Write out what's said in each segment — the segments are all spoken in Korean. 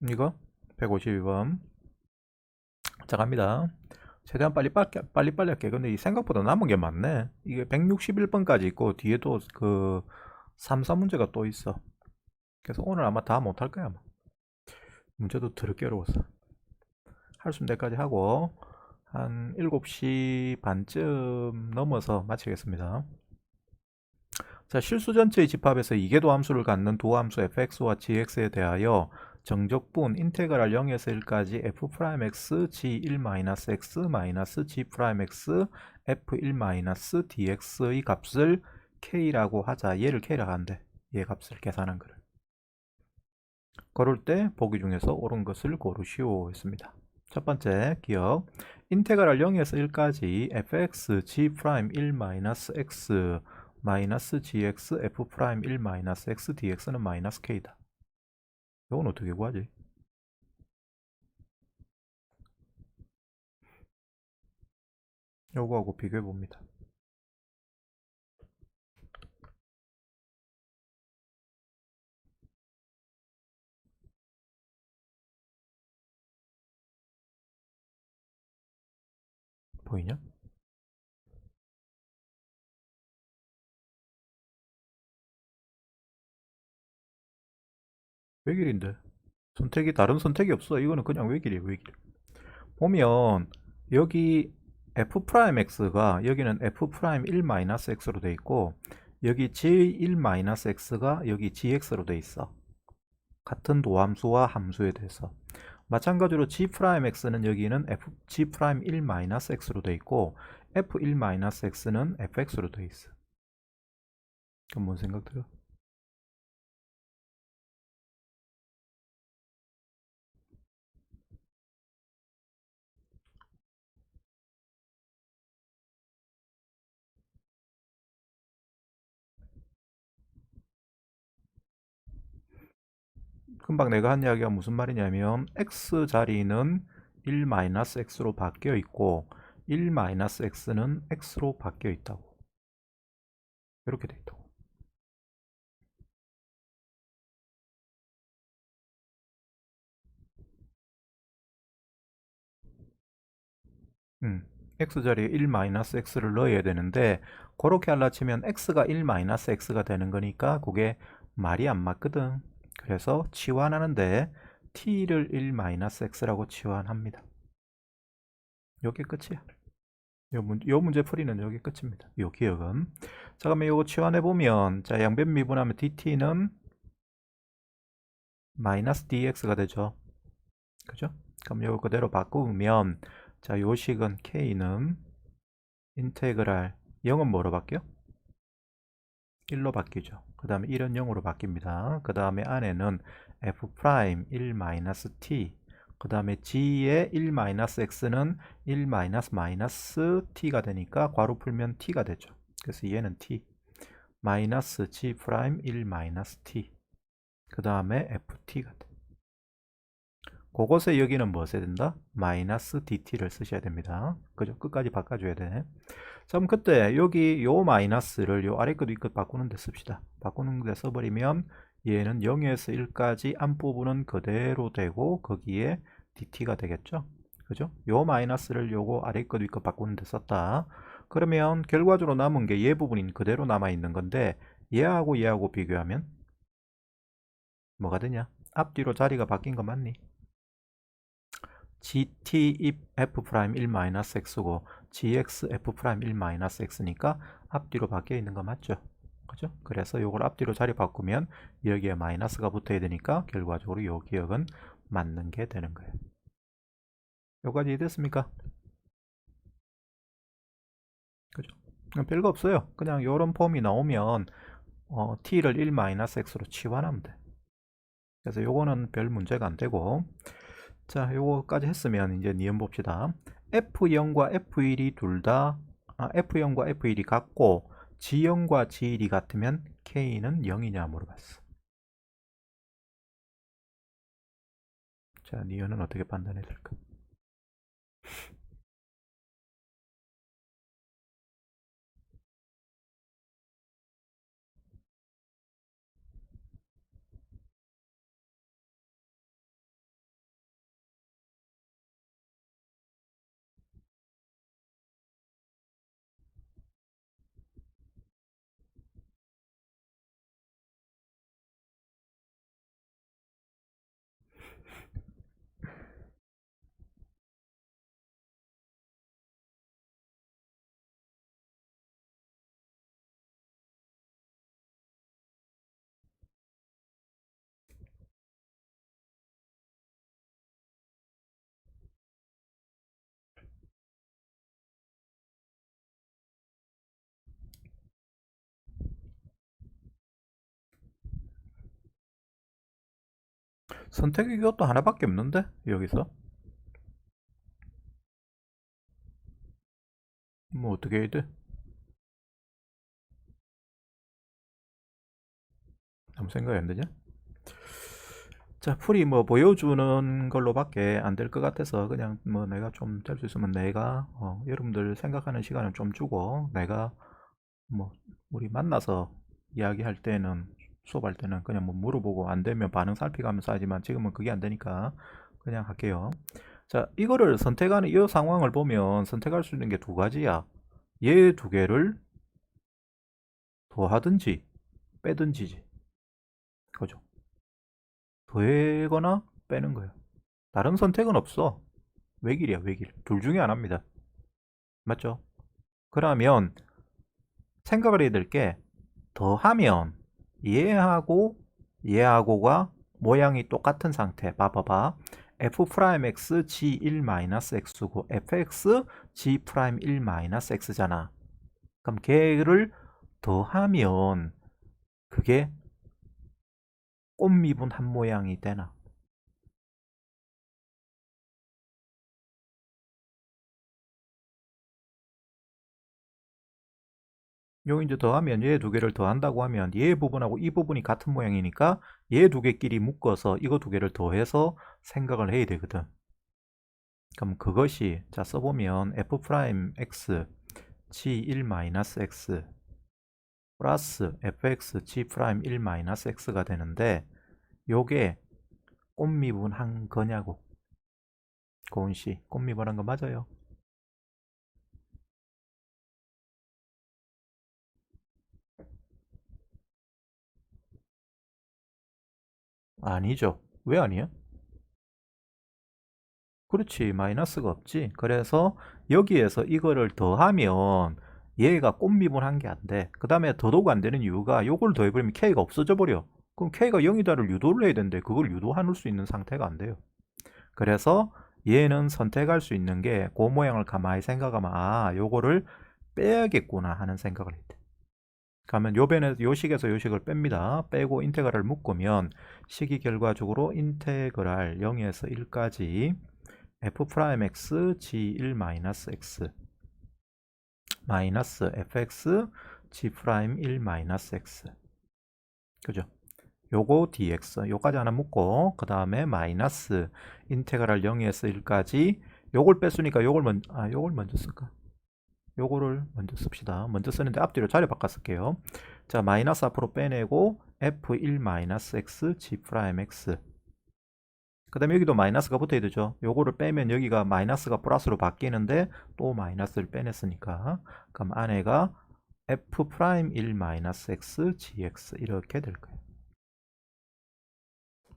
이거 152번. 자, 갑니다. 최대한 빨리빨리 할게. 근데 이 생각보다 남은 게 많네. 이게 161번까지 있고 뒤에도 그 3, 4 문제가 또 있어. 그래서 오늘 아마 다 못할 거야, 아마. 문제도 더럽게 어려웠어. 할 수 있는 데까지 하고 한 7시 반쯤 넘어서 마치겠습니다. 자, 실수 전체의 집합에서 이계도 함수를 갖는 두 함수 fx와 gx에 대하여 정적분 인테그랄 0에서 1까지 f'x g1-x g'(x) f1-dx의 값을 k라고 하자. 얘를 k라고 한대. 얘 값을 계산한 거를. 고를 때 보기 중에서 옳은 것을 고르시오 했습니다. 첫 번째 기억. 인테그랄 0에서 1까지 fx g'1-x gx f'1-x dx는 마이너스 k다. 이건 어떻게 구하지? 요거하고 비교해 봅니다. 보이냐? 외길인데 다른 선택이 없어. 이거는 그냥 외길이에요, 외길. 보면 여기 f'x가 여기는 f'1-x로 돼 있고 여기 g1-x가 여기 gx로 돼 있어. 같은 도함수와 함수에 대해서. 마찬가지로 g'x는 여기는 g'1-x로 돼 있고 f1-x는 fx로 돼 있어. 그럼 뭔 생각 들어? 금방 내가 한 이야기가 무슨 말이냐면 x 자리는 1-x로 바뀌어 있고 1-x는 x로 바뀌어 있다고. 이렇게 돼 있다고. x 자리에 1-x를 넣어야 되는데 그렇게 하려 치면 x가 1-x가 되는 거니까 그게 말이 안 맞거든. 그래서 치환하는데 t를 1-x라고 치환합니다. 여기 끝이야. 요 문제 풀이는 여기 끝입니다. 요 기억은. 자, 그러면 요거 치환해 보면 자, 양변 미분하면 dt는 마이너스 dx가 되죠. 그죠? 그럼 요거 그대로 바꾸면 자, 요 식은 k는 인테그랄 0은 뭐로 바뀌어? 1로 바뀌죠. 그 다음에 1은 0으로 바뀝니다. 그 다음에 안에는 f'1-t 그 다음에 g의 1-x는 1-t가 되니까 괄호 풀면 t가 되죠. 그래서 얘는 t 마이너스 g' 1-t 그 다음에 ft가 돼. 그것에 여기는 뭐 써야 된다? 마이너스 dt를 쓰셔야 됩니다. 그죠? 끝까지 바꿔줘야 돼. 자, 그럼 그때 여기 요 마이너스를 요 아래 것도 이 것 바꾸는 데 씁시다. 바꾸는 데 써버리면 얘는 0에서 1까지 앞부분은 그대로 되고 거기에 dt가 되겠죠. 그죠? 요 마이너스를 요거 아래 것도 이 것 바꾸는 데 썼다. 그러면 결과적으로 남은 게 얘 부분이 그대로 남아 있는 건데 얘하고 비교하면 뭐가 되냐? 앞뒤로 자리가 바뀐 거 맞니? gt f'1-x고 gx f'1-x니까 앞뒤로 바뀌어 있는 거 맞죠? 그죠? 그래서 이걸 앞뒤로 자리 바꾸면 여기에 마이너스가 붙어야 되니까 결과적으로 이 기억은 맞는 게 되는 거예요. 여기까지 이해됐습니까? 그죠? 별거 없어요. 그냥 이런 폼이 나오면 t를 1-x로 치환하면 돼. 그래서 요거는 별 문제가 안 되고 자, 요거까지 했으면 이제 니은 봅시다. F0과 F1이 F0과 F1이 같고 G0과 G1이 같으면 K는 0이냐 물어봤어. 자, 니은은 어떻게 판단해야 될까? 선택 이것도 하나밖에 없는데 여기서 뭐 어떻게 해야 돼? 아무 생각이 안 되냐? 자, 풀이 뭐 보여주는 걸로밖에 안 될 것 같아서 그냥 뭐 내가 좀 될 수 있으면 내가 여러분들 생각하는 시간을 좀 주고 내가 뭐 우리 만나서 이야기할 때는 수업할 때는 그냥 뭐 물어보고 안 되면 반응 살피가면서 하지만 지금은 그게 안 되니까 그냥 할게요. 자, 이거를 선택하는 이 상황을 보면 선택할 수 있는 게 두 가지야. 얘 두 개를 더하든지 빼든지지. 그죠? 더하거나 빼는 거예요. 다른 선택은 없어. 외길이야, 외길. 둘 중에 하나입니다. 맞죠? 그러면 생각을 해야 될 게 더하면 얘하고 얘하고가 모양이 똑같은 상태. 봐봐봐. f'(x) g1-x고 fx g'1-x잖아. 그럼 걔를 더하면 그게 꽃미분 한 모양이 되나? 요 이제 더하면 얘 두 개를 더한다고 하면 얘 부분하고 이 부분이 같은 모양이니까 얘 두 개끼리 묶어서 이거 두 개를 더해서 생각을 해야 되거든. 그럼 그것이 자 써보면 f'x g1-x 플러스 fx g'1-x가 되는데 요게 꽃미분한 거냐고. 고은씨 꽃미분한 거 맞아요? 아니죠. 왜 아니에요? 그렇지, 마이너스가 없지. 그래서 여기에서 이거를 더하면 얘가 꽃미분한 게 안 돼. 그 다음에 더더욱 안 되는 이유가 요걸 더해버리면 k가 없어져 버려. 그럼 k가 0이다를 유도를 해야 되는데 그걸 유도할 수 있는 상태가 안 돼요. 그래서 얘는 선택할 수 있는 게 그 모양을 가만히 생각하면 아 요거를 빼야겠구나 하는 생각을 했대. 그러면 요 식에서 요 식을 뺍니다. 빼고 인테그랄을 묶으면 식이 결과적으로 인테그랄 0에서 1까지 f'x g1-x 마이너스 fx g'1-x 그죠? 요거 dx 요까지 하나 묶고 그 다음에 마이너스 인테그랄 0에서 1까지 요걸 뺐으니까 요걸 먼저 쓸까? 요거를 먼저 씁시다. 먼저 쓰는데 앞뒤로 자리 바꿔 쓸게요. 자, 마이너스 앞으로 빼내고 f1-x g'(x) 그 다음에 여기도 마이너스가 붙어야 되죠. 요거를 빼면 여기가 마이너스가 플러스로 바뀌는데 또 마이너스를 빼냈으니까 그럼 안에가 f'1-x gx 이렇게 될 거예요.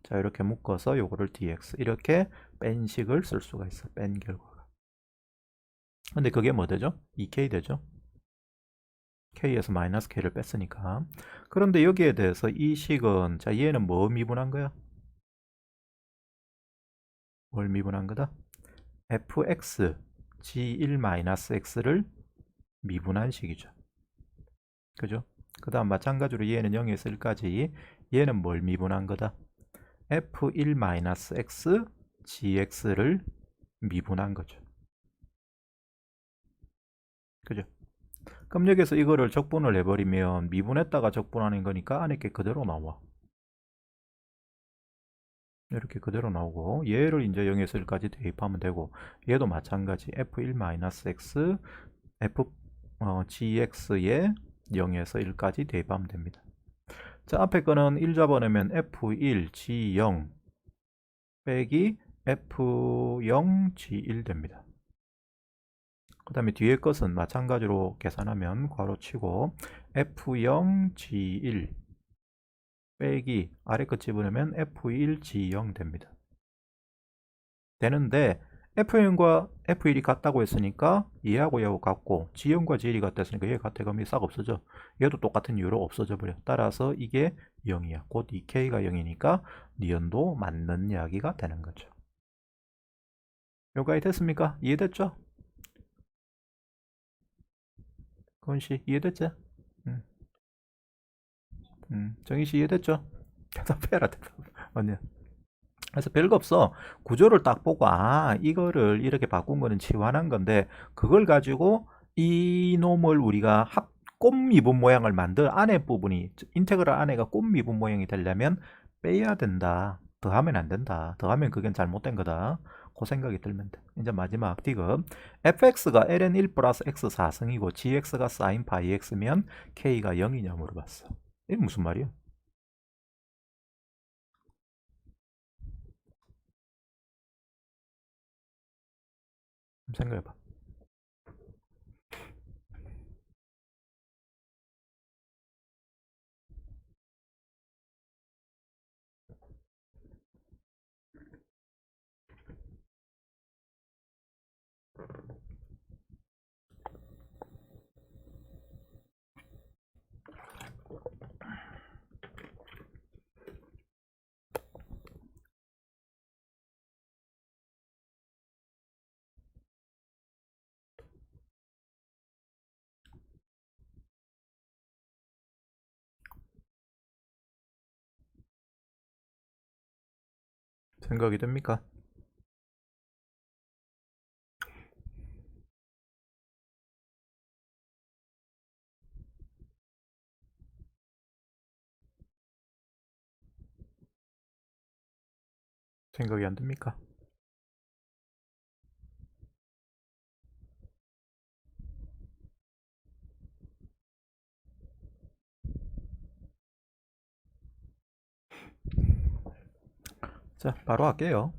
자, 이렇게 묶어서 요거를 dx 이렇게 뺀 식을 쓸 수가 있어. 뺀 결과가. 근데 그게 뭐 되죠? 2k 되죠? k에서 마이너스 k를 뺐으니까. 그런데 여기에 대해서 이 식은 자 얘는 뭐 미분한 거야? 뭘 미분한 거다? fx g1-x를 미분한 식이죠. 그죠? 그 다음 마찬가지로 얘는 0에서 1까지 얘는 뭘 미분한 거다? f1-x gx를 미분한 거죠. 그죠? 그럼 여기서 이거를 적분을 해버리면 미분했다가 적분하는 거니까 안에 게 그대로 나와. 이렇게 그대로 나오고 얘를 이제 0에서 1까지 대입하면 되고 얘도 마찬가지 f1-x gx에 0에서 1까지 대입하면 됩니다. 자, 앞에 거는 1 잡아내면 f1 g0 빼기 f0 g1 됩니다. 그 다음에 뒤에 것은 마찬가지로 계산하면 괄호치고 f0 g1 빼기 아래 것 집어넣으면 f1 g0 됩니다. 되는데 f0과 f1이 같다고 했으니까 얘하고 얘하고 같고 g0과 g1이 같다 했으니까 얘 같아 그럼 싹 없어져. 얘도 똑같은 이유로 없어져 버려. 따라서 이게 0이야. 곧 2k가 0이니까 니은도 맞는 이야기가 되는 거죠. 요가이 됐습니까? 이해됐죠? 건씨 이해됐지? 음, 정희씨 이해됐죠? 대답해라 대답. 언니 그래서 별거 없어. 구조를 딱 보고 이거를 이렇게 바꾼 거는 치환한 건데 그걸 가지고 이놈을 우리가 꽃 미분 모양을 만들 안에 부분이 인테그랄 안에가 꽃 미분 모양이 되려면 빼야 된다. 더하면 안 된다. 더하면 그건 잘못된 거다. 그 생각이 들면 돼. 이제 마지막 디귿. fx가 ln 1 플러스 x 4승이고 gx가 sin 파이 x면 k가 0이냐 물어봤어. 이게 무슨 말이야? 생각해봐. 생각이 됩니까? 생각이 안 됩니까? 자, 바로 할게요.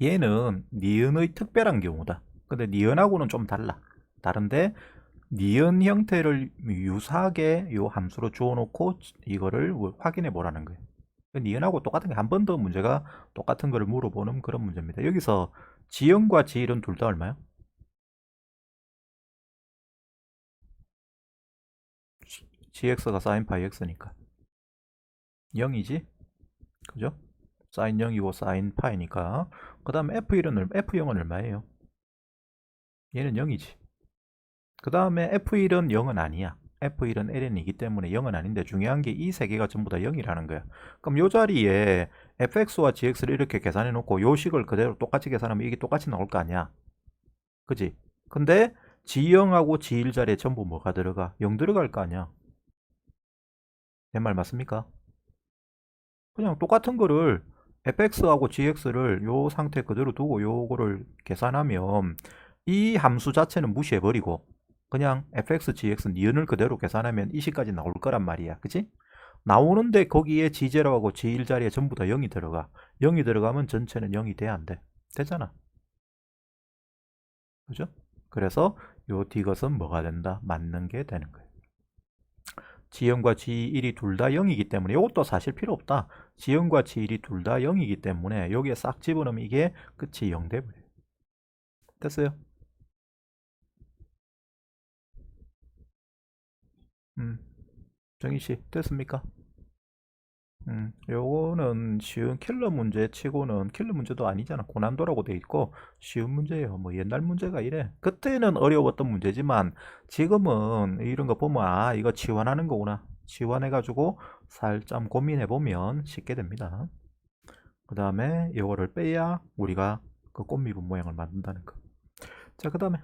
얘는 니은의 특별한 경우다. 근데 니은하고는 좀 달라. 다른데 니은 형태를 유사하게 요 함수로 주어놓고 이거를 확인해 보라는 거예요. 니은하고 똑같은 게 한 번 더 문제가 똑같은 거를 물어보는 그런 문제입니다. 여기서 지연과 지일은 둘 다 얼마요? gx가 sin 파이 x니까 0이지? 그죠? sin 0이고 sin 파이니까 그 다음에 F0은 얼마예요? 얘는 0이지. 그 다음에 F1은 0은 아니야. F1은 ln이기 때문에 0은 아닌데 중요한 게 이 세 개가 전부 다 0이라는 거야. 그럼 요 자리에 fx와 gx를 이렇게 계산해 놓고 요 식을 그대로 똑같이 계산하면 이게 똑같이 나올 거 아니야. 그지? 근데 g0하고 g1 자리에 전부 뭐가 들어가? 0 들어갈 거 아니야. 내 말 맞습니까? 그냥 똑같은 거를 fx하고 gx를 요 상태 그대로 두고 요거를 계산하면 이 함수 자체는 무시해버리고 그냥 fx, gx 니은을 그대로 계산하면 이 식까지 나올 거란 말이야. 그치? 나오는데 거기에 g0하고 g1 자리에 전부 다 0이 들어가. 0이 들어가면 전체는 0이 돼야 안 돼. 되잖아. 그죠? 그래서 요 디귿은 뭐가 된다? 맞는 게 되는 거예요. G0과 G1이 둘 다 0이기 때문에 이것도 사실 필요 없다. G0과 G1이 둘 다 0이기 때문에 여기에 싹 집어넣으면 이게 끝이 0 돼버려요. 됐어요? 정희씨 됐습니까? 요거는 쉬운 킬러 문제 치고는 킬러 문제도 아니잖아. 고난도라고 돼 있고 쉬운 문제예요. 뭐 옛날 문제가 이래. 그때는 어려웠던 문제지만 지금은 이런 거 보면 이거 치환하는 거구나. 치환해가지고 살짝 고민해 보면 쉽게 됩니다. 그 다음에 이거를 빼야 우리가 그 꽃미분 모양을 만든다는 거. 자, 그 다음에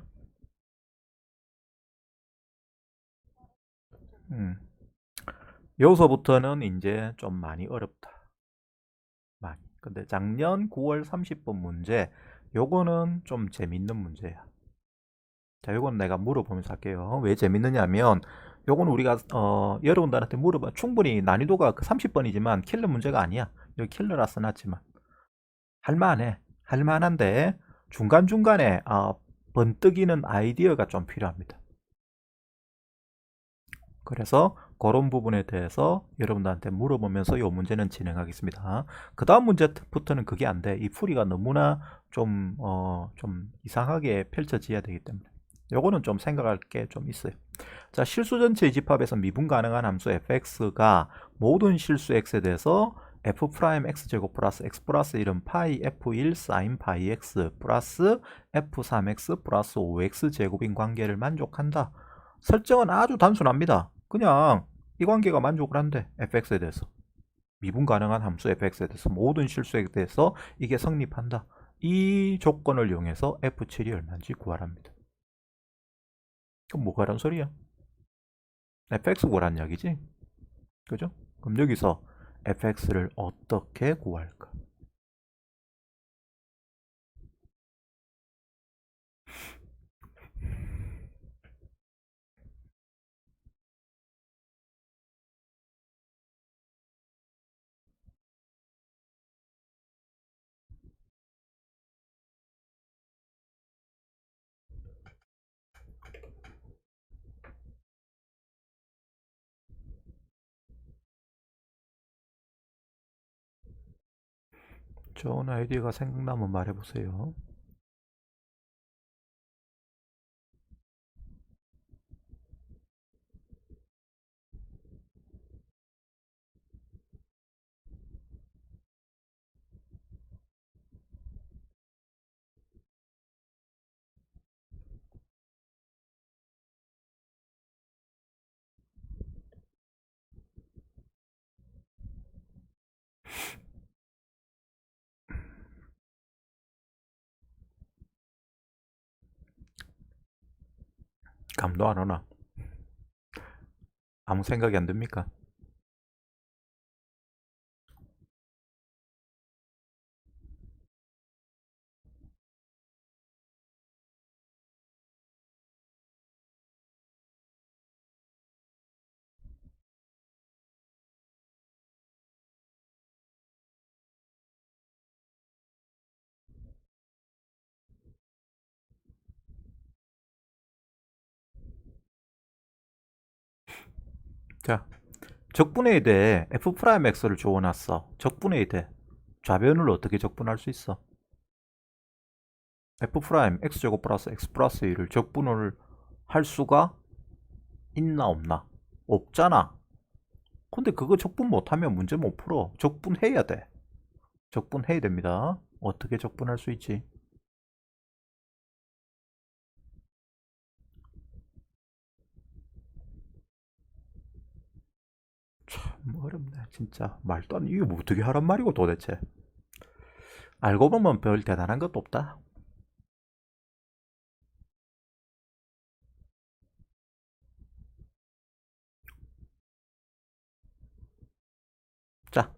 여기서부터는 이제 좀 많이 어렵다. 많이. 근데 작년 9월 30번 문제, 요거는 좀 재밌는 문제야. 자, 요건 내가 물어보면서 할게요. 왜 재밌느냐면, 요건 우리가, 여러분들한테 물어봐. 충분히 난이도가 그 30번이지만 킬러 문제가 아니야. 여기 킬러라 써놨지만. 할만해. 할만한데, 중간중간에, 번뜩이는 아이디어가 좀 필요합니다. 그래서 그런 부분에 대해서 여러분들한테 물어보면서 이 문제는 진행하겠습니다. 그 다음 문제부터는 그게 안 돼. 이 풀이가 너무나 좀 이상하게 펼쳐져야 되기 때문에. 요거는 좀 생각할 게 좀 있어요. 자, 실수 전체 집합에서 미분 가능한 함수 fx가 모든 실수 x에 대해서 f 프라임 x제곱 플러스 x 플러스 1은 파이 f1 사인 파이 x 플러스 f3x 플러스 5x 제곱인 관계를 만족한다. 설정은 아주 단순합니다. 그냥 이 관계가 만족을 한대. fx에 대해서. 미분 가능한 함수 fx에 대해서 모든 실수에 대해서 이게 성립한다. 이 조건을 이용해서 f7이 얼마인지 구하랍니다. 그럼 뭐가 란 소리야? fx 구하란 이야기지? 그죠? 그럼 여기서 fx를 어떻게 구할까? 좋은 아이디어가 생각나면 말해보세요. 감도 안 오나? 아무 생각이 안 듭니까? 자, 적분에 대해 f'x를 주어놨어. 적분에 대해 좌변을 어떻게 적분할 수 있어? f'x제곱 플러스 x 플러스 1을 적분을 할 수가 있나 없나? 없잖아. 근데 그거 적분 못하면 문제 못 풀어. 적분해야 돼. 적분해야 됩니다. 어떻게 적분할 수 있지? 참 어렵네. 진짜 말도 안 이게 뭐 어떻게 하란 말이고 도대체. 알고 보면 별 대단한 것도 없다. 자,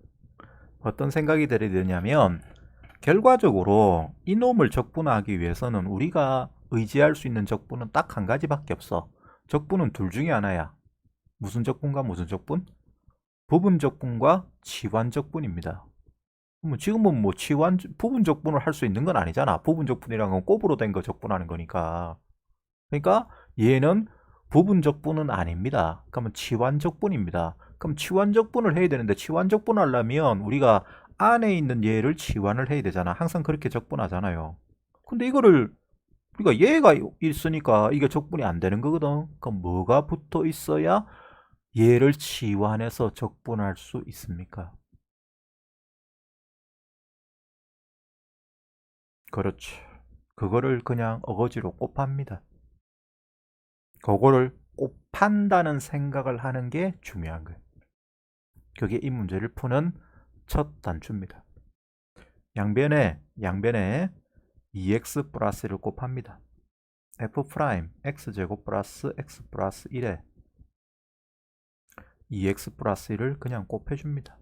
어떤 생각이 들으냐면 결과적으로 이놈을 적분하기 위해서는 우리가 의지할 수 있는 적분은 딱 한 가지밖에 없어. 적분은 둘 중에 하나야. 무슨 적분과 무슨 적분? 부분 적분과 치환 적분입니다. 지금은 뭐 치환 부분 적분을 할 수 있는 건 아니잖아. 부분 적분이란 건 곱으로 된 거 적분하는 거니까. 그러니까 얘는 부분 적분은 아닙니다. 그러면 치환 적분입니다. 그럼 치환 적분을 해야 되는데 치환 적분 하려면 우리가 안에 있는 얘를 치환을 해야 되잖아. 항상 그렇게 적분하잖아요. 근데 이거를 우리가 얘가 있으니까 이게 적분이 안 되는 거거든. 그럼 뭐가 붙어 있어야 얘를 치환해서 적분할 수 있습니까? 그렇죠. 그거를 그냥 어거지로 곱합니다. 그거를 곱한다는 생각을 하는 게 중요한 거예요. 그게 이 문제를 푸는 첫 단추입니다. 양변에 2x 플러스를 곱합니다. f 프라임 x제곱 플러스 x 플러스 1에 2x 플러스 1을 그냥 곱해줍니다.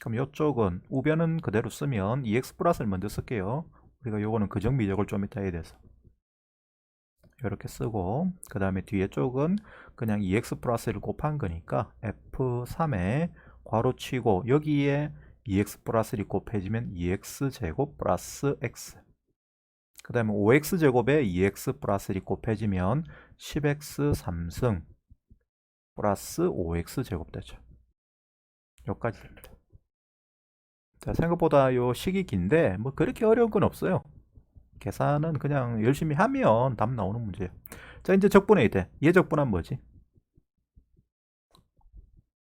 그럼 이쪽은 우변은 그대로 쓰면 2x 플러스를 먼저 쓸게요. 우리가 요거는 그정미적을 좀 이따 해야 돼서 이렇게 쓰고 그 다음에 뒤에 쪽은 그냥 2x 플러스를 곱한 거니까 f3에 괄호치고 여기에 2x 플러스를 곱해지면 2x 제곱 플러스 x 그 다음에 5x 제곱에 2x 플러스를 곱해지면 10x 3승 플러스 5x 제곱 되죠. 여기까지 됩니다. 자, 생각보다 요 식이 긴데 뭐 그렇게 어려운 건 없어요. 계산은 그냥 열심히 하면 답 나오는 문제예요. 자, 이제 적분해야 돼. 얘 적분하면 뭐지?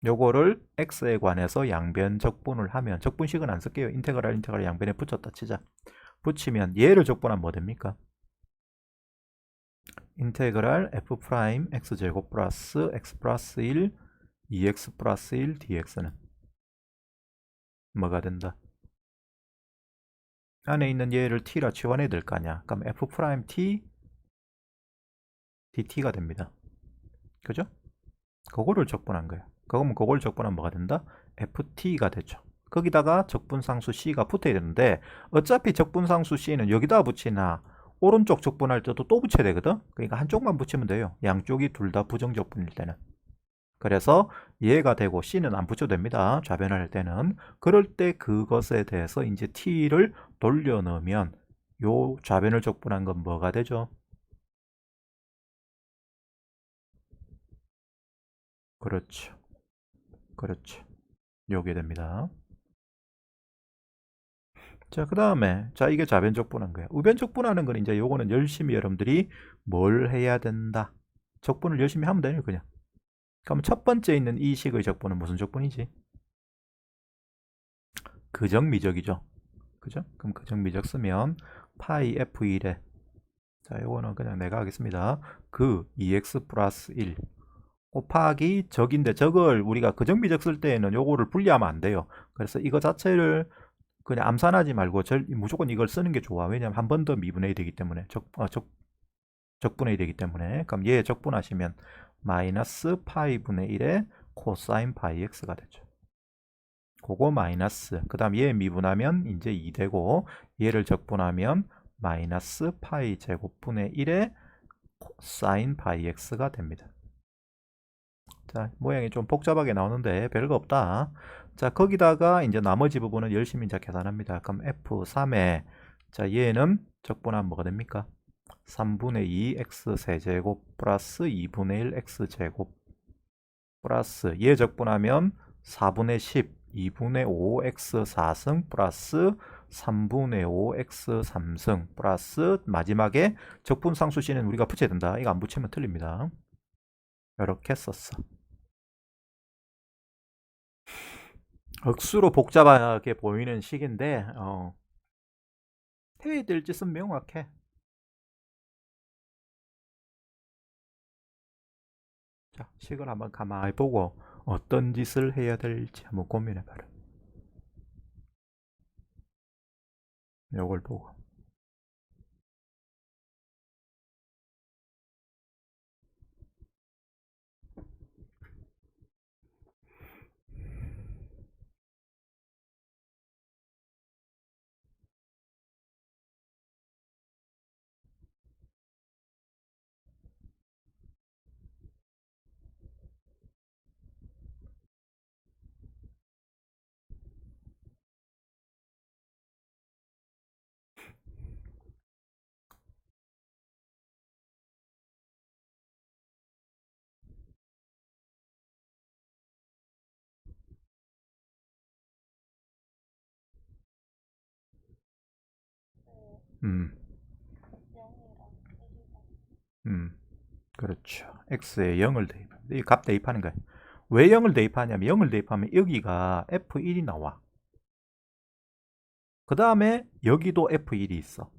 요거를 x에 관해서 양변 적분을 하면 적분식은 안 쓸게요. 인테그랄 양변에 붙였다 치자. 붙이면 얘를 적분하면 뭐 됩니까? 인테그랄 f 프라임 x제곱 플러스 x 플러스 1 2x 플러스 1 dx는 뭐가 된다? 안에 있는 얘를 t라 치환해야 될 거 아니야. 그럼 f 프라임 t dt가 됩니다. 그죠? 그거를 적분한 거야. 그거면 그걸 적분하면 뭐가 된다? ft가 되죠. 거기다가 적분상수 c가 붙어야 되는데 어차피 적분상수 c는 여기다 붙이나 오른쪽 적분할 때도 또 붙여야 되거든. 그러니까 한쪽만 붙이면 돼요. 양쪽이 둘 다 부정적분일 때는. 그래서 얘가 되고 c는 안 붙여도 됩니다. 좌변할 때는. 그럴 때 그것에 대해서 이제 t를 돌려넣으면 요 좌변을 적분한 건 뭐가 되죠? 그렇죠. 그렇죠. 요게 됩니다. 자, 그 다음에, 자, 이게 좌변적분한 거야. 우변적분하는 건 이제 요거는 열심히 여러분들이 뭘 해야 된다? 적분을 열심히 하면 돼요, 그냥. 그럼 첫 번째 있는 이 식의 적분은 무슨 적분이지? 그정미적이죠. 그죠? 그럼 그정미적 쓰면 파이 f1에, 자, 요거는 그냥 내가 하겠습니다. 그 2x 플러스 1 곱하기 적인데 적을 우리가 그정미적 쓸 때에는 요거를 분리하면 안 돼요. 그래서 이거 자체를 그냥 암산하지 말고 무조건 이걸 쓰는 게 좋아. 왜냐면 한 번 더 미분해야 되기 때문에 적분해야 되기 때문에. 그럼 얘 적분하시면 마이너스 파이 분의 1의 코사인 파이 x가 되죠. 그거 마이너스, 그 다음 얘 미분하면 이제 2 되고, 얘를 적분하면 마이너스 파이 제곱분의 1의 사인 파이 x가 됩니다. 자, 모양이 좀 복잡하게 나오는데 별거 없다. 자, 거기다가 이제 나머지 부분은 열심히 이제 계산합니다. 그럼 F3에, 자, 얘는 적분하면 뭐가 됩니까? 3분의 2 x 세제곱 플러스 2분의 1 x 제곱 플러스 얘 적분하면 4분의 10 2분의 5 x 4승 플러스 3분의 5 x 3승 플러스 마지막에 적분상수 C는 우리가 붙여야 된다. 이거 안 붙이면 틀립니다. 이렇게 썼어. 억수로 복잡하게 보이는 식인데 해야 될 짓은 명확해. 자, 식을 한번 가만히 보고 어떤 짓을 해야 될지 한번 고민해봐라. 요걸 보고. 음, 그렇죠. x에 0을 대입. 이 값 대입하는 거야. 왜 0을 대입하냐면 0을 대입하면 여기가 f1이 나와. 그 다음에 여기도 f1이 있어.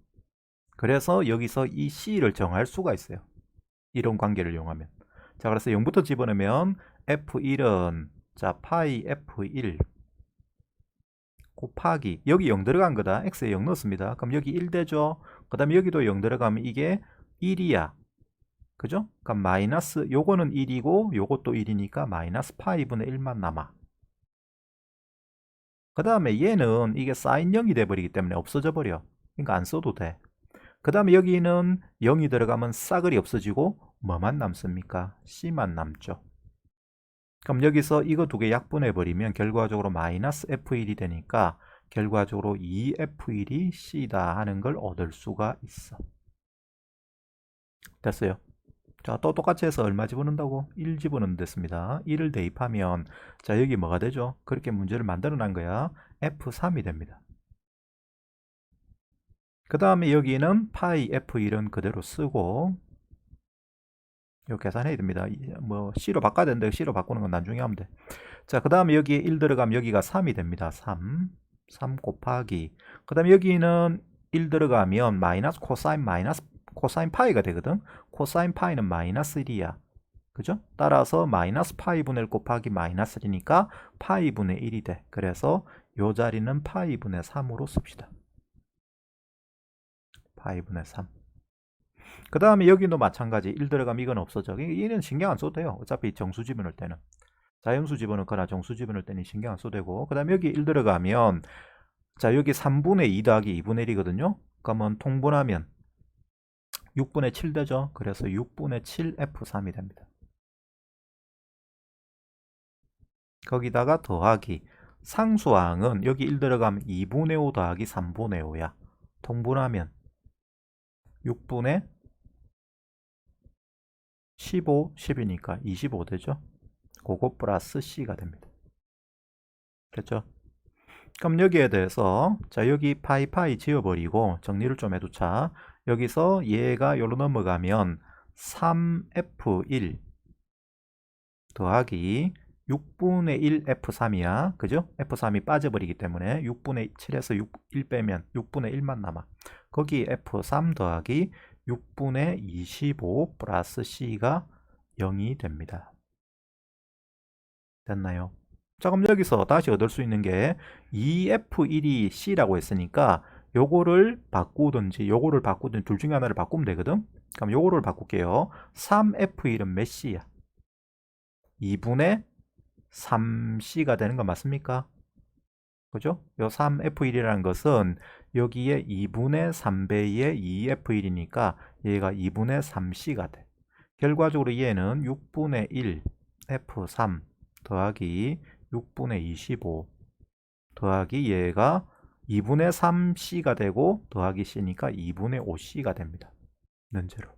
그래서 여기서 이 c를 정할 수가 있어요. 이런 관계를 이용하면. 자, 그래서 0부터 집어넣으면 f1은 자 파이 f1 곱하기 여기 0 들어간 거다. x에 0 넣었습니다. 그럼 여기 1 되죠. 그 다음에 여기도 0 들어가면 이게 1이야. 그죠? 그럼 마이너스 요거는 1이고 요것도 1이니까 마이너스 파이분의 1만 남아. 그 다음에 얘는 이게 사인 0이 돼버리기 때문에 없어져 버려. 그러니까 안 써도 돼. 그 다음에 여기는 0이 들어가면 싸그리 없어지고 뭐만 남습니까? C만 남죠. 그럼 여기서 이거 두 개 약분해 버리면 결과적으로 마이너스 F1이 되니까 결과적으로 2F1이 C다 하는 걸 얻을 수가 있어. 됐어요. 자, 또 똑같이 해서 얼마 집어넣는다고? 1 집어넣으면 됐습니다. 1을 대입하면 자, 여기 뭐가 되죠? 그렇게 문제를 만들어 놓은 거야. F3이 됩니다. 그 다음에 여기는 파이 F1은 그대로 쓰고 이거 계산해야 됩니다. 뭐 C로 바꿔야 되는데 C로 바꾸는 건 나중에 하면 돼. 자, 그 다음에 여기에 1 들어가면 여기가 3이 됩니다. 3 곱하기 그 다음에 여기는 1 들어가면 마이너스 코사인 파이가 되거든. 코사인 파이는 마이너스 1이야. 그죠? 따라서 마이너스 파이분의 1 곱하기 마이너스 1이니까 파이분의 1이 돼. 그래서 요 자리는 파이분의 3으로 씁시다. 파이분의 3. 그 다음에 여기도 마찬가지. 1 들어가면 이건 없어져. 얘는 신경 안 써도 돼요. 어차피 정수 집어넣을 때는. 자연수 집어넣거나 정수 집어넣을 때는 신경 안 써도 되고. 그 다음에 여기 1 들어가면 자 여기 3분의 2 더하기 2분의 1이거든요. 그러면 통분하면 6분의 7 되죠. 그래서 6분의 7 F3이 됩니다. 거기다가 더하기 상수항은 여기 1 들어가면 2분의 5 더하기 3분의 5야. 통분하면 6분의 15, 10이니까 25 되죠. 그거 플러스 C가 됩니다. 됐죠? 그럼 여기에 대해서 자 여기 파이 지워버리고 정리를 좀 해두자. 여기서 얘가 여기로 넘어가면 3F1 더하기 6분의 1 F3이야. 그죠? F3이 빠져버리기 때문에 6분의 7에서 1 빼면 6분의 1만 남아. 거기 F3 더하기 6분의 25 플러스 C가 0이 됩니다. 됐나요? 자 그럼 여기서 다시 얻을 수 있는 게 2F1이 C라고 했으니까 요거를 바꾸든지 요거를 바꾸든지 둘 중에 하나를 바꾸면 되거든. 그럼 요거를 바꿀게요. 3F1은 몇 C야? 2분의 3C가 되는 거 맞습니까? 그죠? 요 3F1이라는 것은 여기에 2분의 3배의 2F1이니까 얘가 2분의 3C가 돼. 결과적으로 얘는 6분의 1 F3 더하기 6분의 25 더하기 얘가 2분의 3C가 되고 더하기 C니까 2분의 5C가 됩니다. 면제로.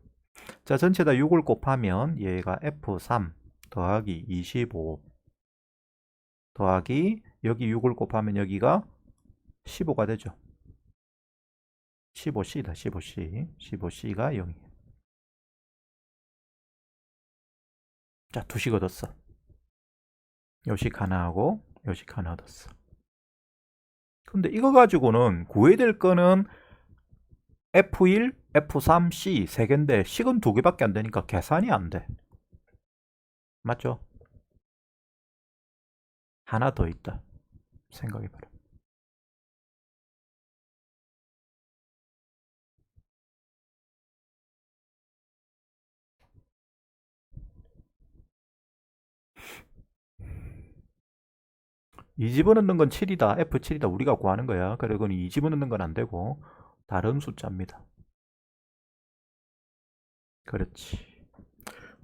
자 전체 다 6을 곱하면 얘가 F3 더하기 25 더하기 여기 6을 곱하면 여기가 15가 되죠. 15C다. 15C. 15C가 0이에요. 자, 두식 얻었어. 요식 하나 하고 요식 하나 얻었어. 근데 이거 가지고는 구해야 될 거는 F1, F3, C 3개인데 식은 2개밖에 안 되니까 계산이 안 돼. 맞죠? 하나 더 있다. 생각해봐라. 이 집어넣는 건 7이다. F7이다. 우리가 구하는 거야. 그리고 이 집어넣는 건 안 되고 다른 숫자입니다. 그렇지.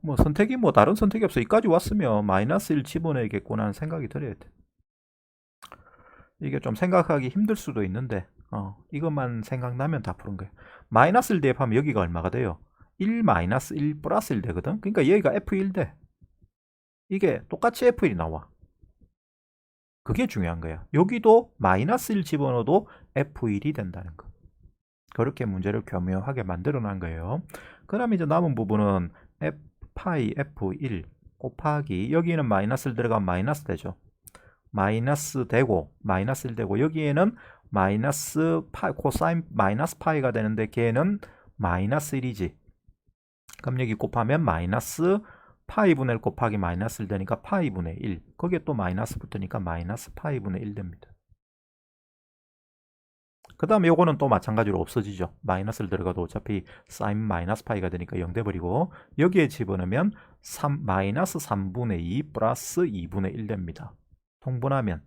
뭐 선택이 뭐 다른 선택이 없어. 여기까지 왔으면 마이너스 1 집어넣어야겠구나 하는 생각이 들어야 돼. 이게 좀 생각하기 힘들 수도 있는데 이것만 생각나면 다 푸는 거예요. 마이너스 1 대입하면 여기가 얼마가 돼요? 1 마이너스 1 플러스 1 되거든. 그러니까 여기가 F1 돼. 이게 똑같이 F1이 나와. 그게 중요한 거야. 여기도 마이너스 1 집어넣어도 F1이 된다는 거. 그렇게 문제를 교묘하게 만들어 놓은 거예요. 그럼 이제 남은 부분은 파이 F1 곱하기 여기는 마이너스 1 들어가면 마이너스 되죠. 마이너스 되고 마이너스 1 되고 여기에는 마이너스 파이 코사인 마이너스 파이가 되는데 걔는 마이너스 1이지. 그럼 여기 곱하면 마이너스 파이분의 1 곱하기 마이너스 1 되니까 파이분의 1. 거기에 또 마이너스 붙으니까 마이너스 파이분의 1 됩니다. 그 다음에 요거는 또 마찬가지로 없어지죠. 마이너스를 들어가도 어차피 사인 마이너스 파이가 되니까 0 돼버리고 여기에 집어넣으면 마이너스 3분의 2 플러스 2분의 1 됩니다. 통분하면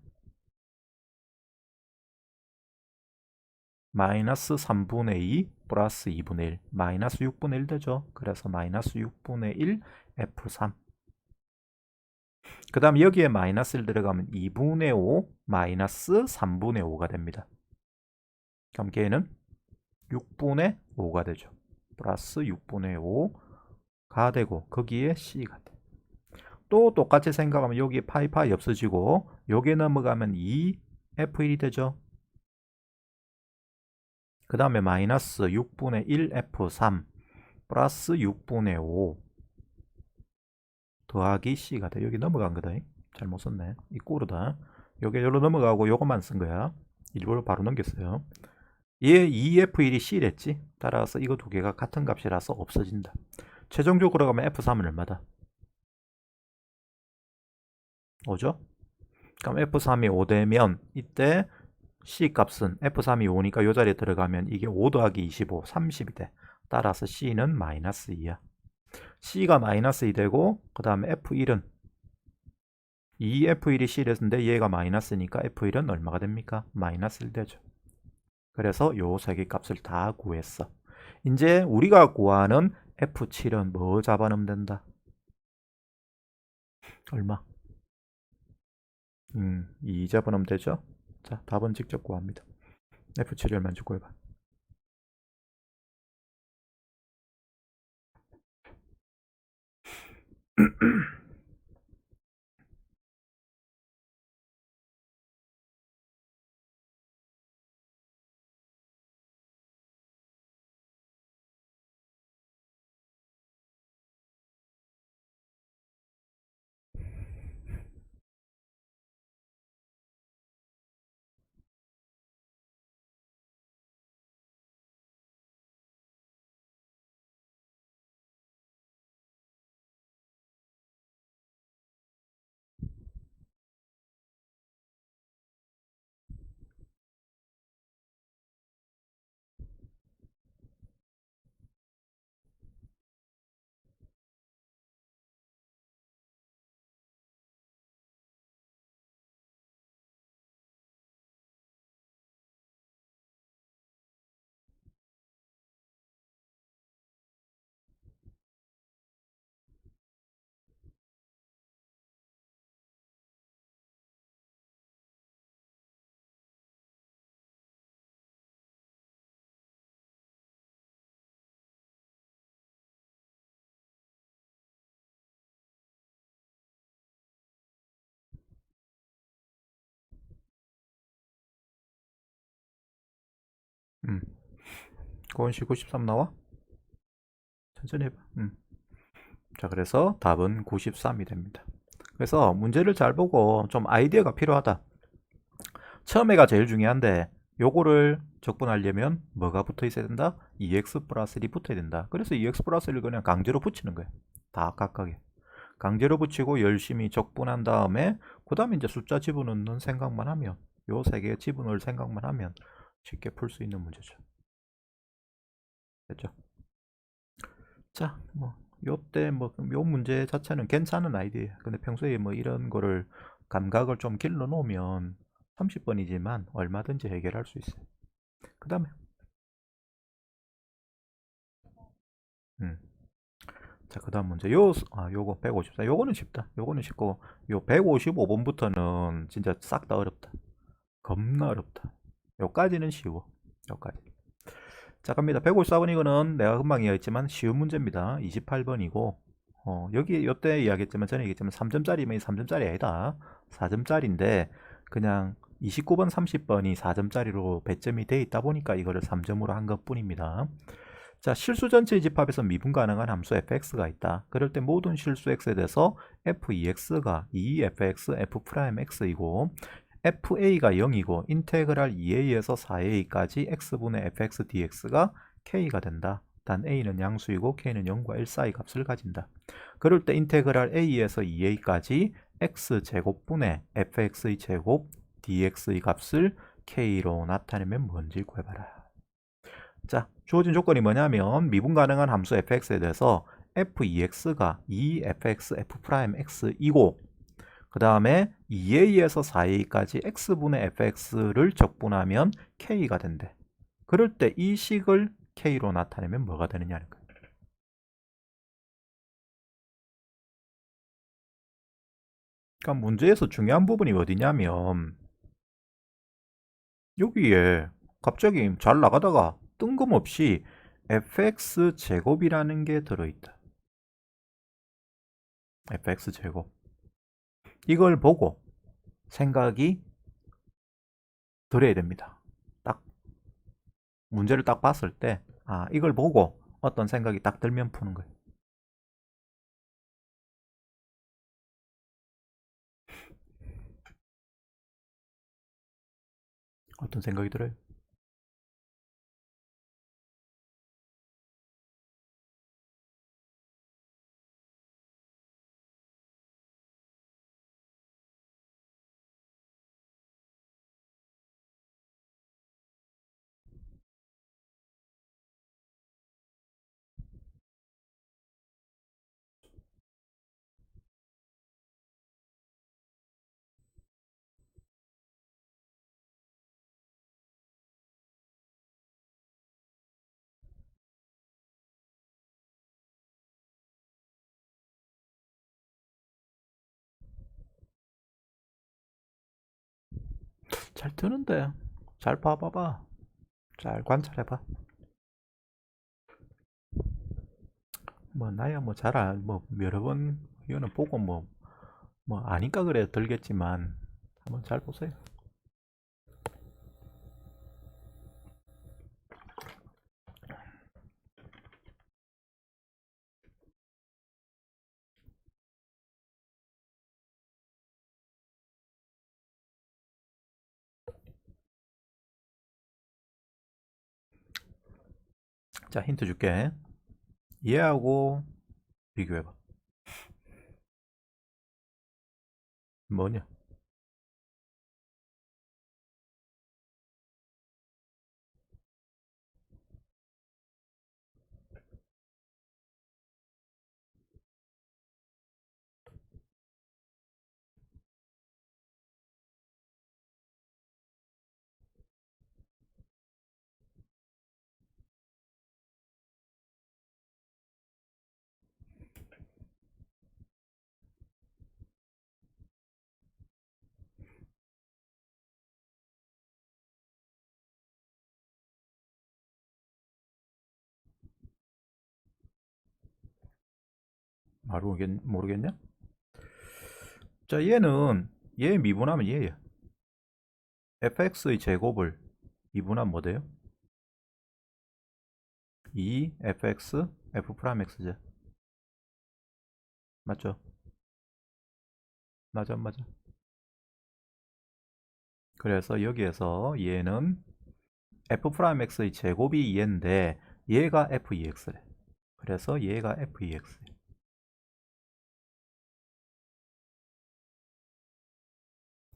마이너스 3분의 2 플러스 2분의 1 마이너스 6분의 1 되죠. 그래서 마이너스 6분의 1 F3 그 다음 여기에 마이너스를 들어가면 2분의 5 마이너스 3분의 5가 됩니다. 그럼 걔는 6분의 5가 되죠. 플러스 6분의 5가 되고 거기에 C가 돼. 또 똑같이 생각하면 여기 파이 없어지고 여기에 넘어가면 2F1이 되죠. 그 다음에 마이너스 6분의 1 F3 플러스 6분의 5 더하기 C가 돼. 여기 넘어간 거다. 잘못 썼네. 이 꼬르다. 여기 여기로 넘어가고 요것만 쓴 거야. 일부러 바로 넘겼어요. 얘 2F1이 C랬지. 따라서 이거 두 개가 같은 값이라서 없어진다. 최종적으로 가면 F3은 얼마다? 5죠? 그럼 F3이 5되면 이때 C 값은 F3이 5니까 이 자리에 들어가면 이게 5 더하기 25, 30이 돼. 따라서 C는 마이너스 2야. C가 마이너스 2 되고 그 다음에 F1은 2F1이 C랬는데 얘가 마이너스니까 F1은 얼마가 됩니까? 마이너스 1 되죠. 그래서 요 세 개 값을 다 구했어. 이제 우리가 구하는 F7은 뭐 잡아넣으면 된다? 얼마? 2 잡아넣으면 되죠? 자, 답은 직접 구합니다. F7이 얼마인지 구해봐. 고은씨 93 나와? 천천히 해봐. 자, 그래서 답은 93이 됩니다. 그래서 문제를 잘 보고 좀 아이디어가 필요하다. 처음에가 제일 중요한데 요거를 적분하려면 뭐가 붙어 있어야 된다? 2x 플러스 1이 붙어야 된다. 그래서 2x 플러스 1을 그냥 강제로 붙이는 거예요. 다 각각에. 강제로 붙이고 열심히 적분한 다음에 그 다음에 이제 숫자 집어넣는 생각만 하면 요 세 개 집어넣을 생각만 하면 쉽게 풀 수 있는 문제죠. 됐죠? 자, 뭐 요때 뭐 요 문제 자체는 괜찮은 아이디어예요. 근데 평소에 뭐 이런 거를 감각을 좀 길러 놓으면 30번이지만 얼마든지 해결할 수 있어요. 그 다음에 음. 자, 그 다음 문제 요거 154 요거는 쉽다. 요거는 쉽고 요 155번부터는 진짜 싹 다 어렵다. 겁나 어렵다. 요까지는 쉬워. 요까지. 자, 갑니다. 154번 이거는 내가 금방 이야기했지만 쉬운 문제입니다. 28번이고 여기 요때 이야기했지만 전에 얘기했지만 3점짜리면 3점짜리 아니다. 4점짜리인데 그냥 29번 30번이 4점짜리로 배점이 돼 있다 보니까 이거를 3점으로 한 것뿐입니다. 자, 실수 전체 집합에서 미분 가능한 함수 fx가 있다. 그럴 때 모든 실수 x에 대해서 f2x가 2fx f'x이고 fa가 0이고 인테그랄 2a에서 4a까지 x분의 fx dx가 k가 된다. 단 a는 양수이고 k는 0과 1 사이 값을 가진다. 그럴 때 인테그랄 a에서 2a까지 x제곱분의 fx의 제곱 dx의 값을 k로 나타내면 뭔지 구해봐라. 자, 주어진 조건이 뭐냐면 미분 가능한 함수 fx에 대해서 f2x가 2fx f'x이고 그 다음에 2a에서 4a까지 x분의 fx를 적분하면 k가 된대. 그럴 때 이 식을 k로 나타내면 뭐가 되느냐는 거예요. 그러니까 문제에서 중요한 부분이 어디냐면 여기에 갑자기 잘 나가다가 뜬금없이 fx 제곱이라는 게 들어있다. fx 제곱. 이걸 보고 생각이 들어야 됩니다. 딱 문제를 딱 봤을 때 이걸 보고 어떤 생각이 딱 들면 푸는 거예요. 어떤 생각이 들어요? 잘 뜨는데. 잘 봐봐봐. 잘 관찰해봐. 뭐 나야 뭐 뭐 여러 번 이거는 보고 뭐 아니까 그래 들겠지만 한번 잘 보세요. 자, 힌트 줄게. 얘하고 비교해봐. 뭐냐? 모르겠냐? 자, 얘 미분하면 얘야. fx의 제곱을 미분하면 뭐 돼요? 2fx f 프라임 x제. 맞죠? 맞아, 맞아. 그래서 여기에서 얘는 f 프라임 x의 제곱이 얘인데 얘가 f2x래. 그래서 얘가 f2x.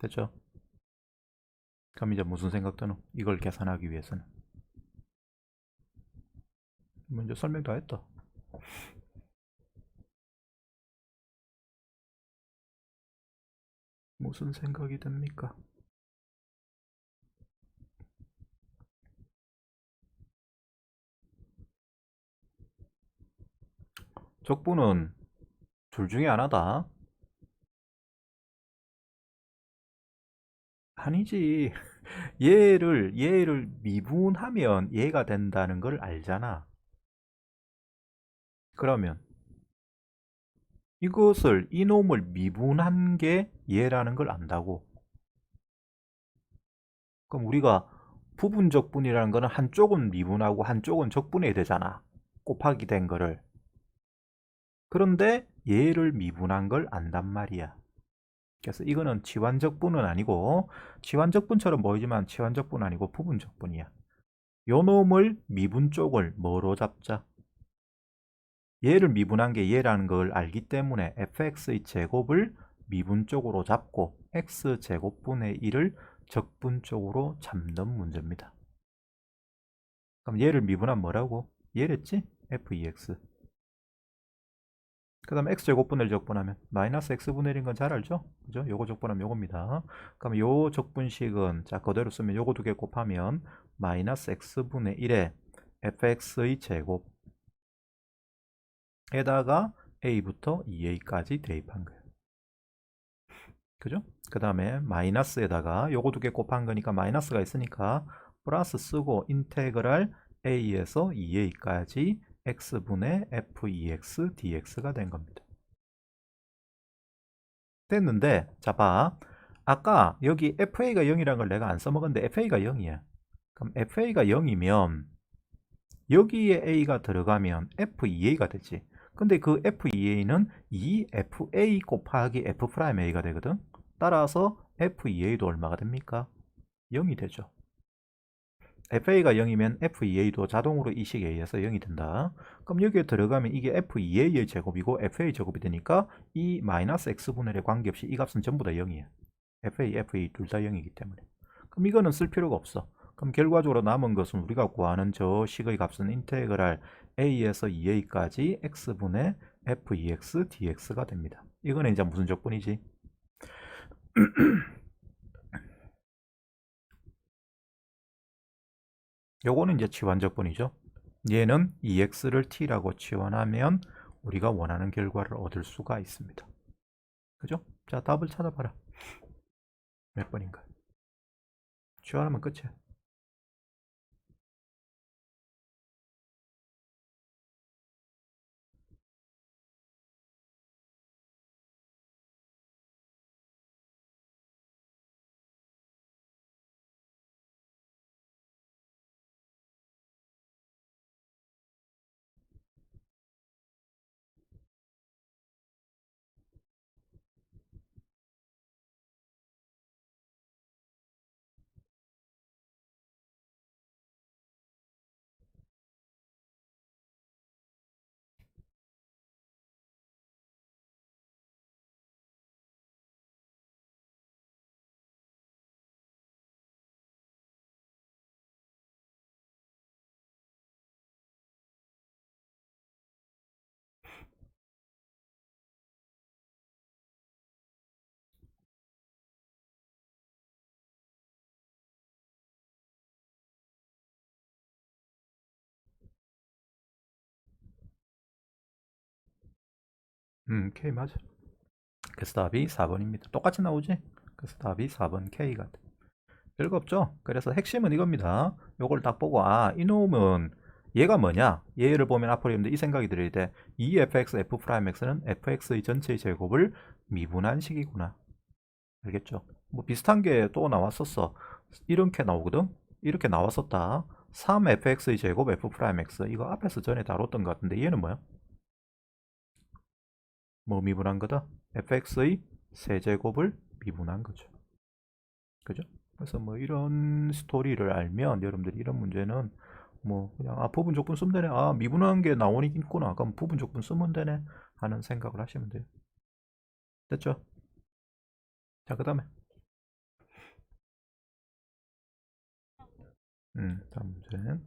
됐죠? 그럼 이제 무슨 생각 드노? 이걸 계산하기 위해서는. 먼저 설명 다 했다. 무슨 생각이 듭니까? 적분은 둘 중에 하나다. 아니지. 얘를 미분하면 얘가 된다는 걸 알잖아. 그러면 이놈을 미분한 게 얘라는 걸 안다고. 그럼 우리가 부분적분이라는 거는 한쪽은 미분하고 한쪽은 적분해야 되잖아. 곱하기 된 거를. 그런데 얘를 미분한 걸 안단 말이야. 그래서 이거는 치환적분은 아니고, 치환적분처럼 보이지만 치환적분 아니고 부분적분이야. 요 놈을 미분 쪽을 뭐로 잡자? 얘를 미분한 게 얘라는 걸 알기 때문에 fx의 제곱을 미분 쪽으로 잡고 x제곱분의 1을 적분 쪽으로 잡는 문제입니다. 그럼 얘를 미분하면 뭐라고? 얘랬지? f2x. 그 다음에 x제곱분을 적분하면 마이너스 x분의 1인 건 잘 알죠? 그죠? 요거 적분하면 요겁니다. 그럼 요 적분식은 자 그대로 쓰면 요거 두 개 곱하면 마이너스 x분의 1에 fx의 제곱 에다가 a부터 2a까지 대입한 거예요. 그죠? 그 다음에 마이너스에다가 요거 두 개 곱한 거니까 마이너스가 있으니까 플러스 쓰고 인테그랄 a에서 2a까지 x분의 f2x dx가 된 겁니다. 됐는데 자 봐. 아까 여기 fa가 0이라는 걸 내가 안 써먹었는데 fa가 0이야. 그럼 fa가 0이면 여기에 a가 들어가면 f2a가 되지. 근데 그 f2a는 2fa 곱하기 f'a가 되거든. 따라서 f2a도 얼마가 됩니까? 0이 되죠. fa가 0이면 f2a도 자동으로 이 식에 의해서 0이 된다. 그럼 여기에 들어가면 이게 f2a의 제곱이고 fa 제곱이 되니까 이 마이너스 x분의 1에 관계없이 이 값은 전부 다 0이야. fa 둘 다 0이기 때문에. 그럼 이거는 쓸 필요가 없어. 그럼 결과적으로 남은 것은 우리가 구하는 저 식의 값은 인테그랄 a에서 2a까지 x분의 f2x dx가 됩니다. 이거는 이제 무슨 적분이지? 요거는 이제 치환적분이죠. 얘는 2x를 t라고 치환하면 우리가 원하는 결과를 얻을 수가 있습니다. 그죠? 자, 답을 찾아봐라. 몇 번인가? 치환하면 끝이야. K 맞아. 그래서 답이 4번입니다. 똑같이 나오지? 그래서 답이 4번 K가 돼. 별거 없죠? 그래서 핵심은 이겁니다. 요걸 딱 보고, 아, 이놈은 얘가 뭐냐? 얘를 보면 앞으로 여러분들 이 생각이 들어야 돼. 이 fx, f'x는 fx의 전체의 제곱을 미분한 식이구나. 알겠죠? 뭐 비슷한 게 또 나왔었어. 이렇게 나오거든? 이렇게 나왔었다. 3fx의 제곱 f'x. 이거 앞에서 전에 다뤘던 것 같은데 얘는 뭐야? 뭐 미분한 거다? fx의 세제곱을 미분한 거죠. 그죠? 그래서 뭐 이런 스토리를 알면 여러분들이 이런 문제는 뭐 그냥 아 부분 조건 쓰면 되네, 아 미분한 게 나오니까 그럼 부분 조건 쓰면 되네 하는 생각을 하시면 돼요. 됐죠? 자, 그 다음에 다음 문제.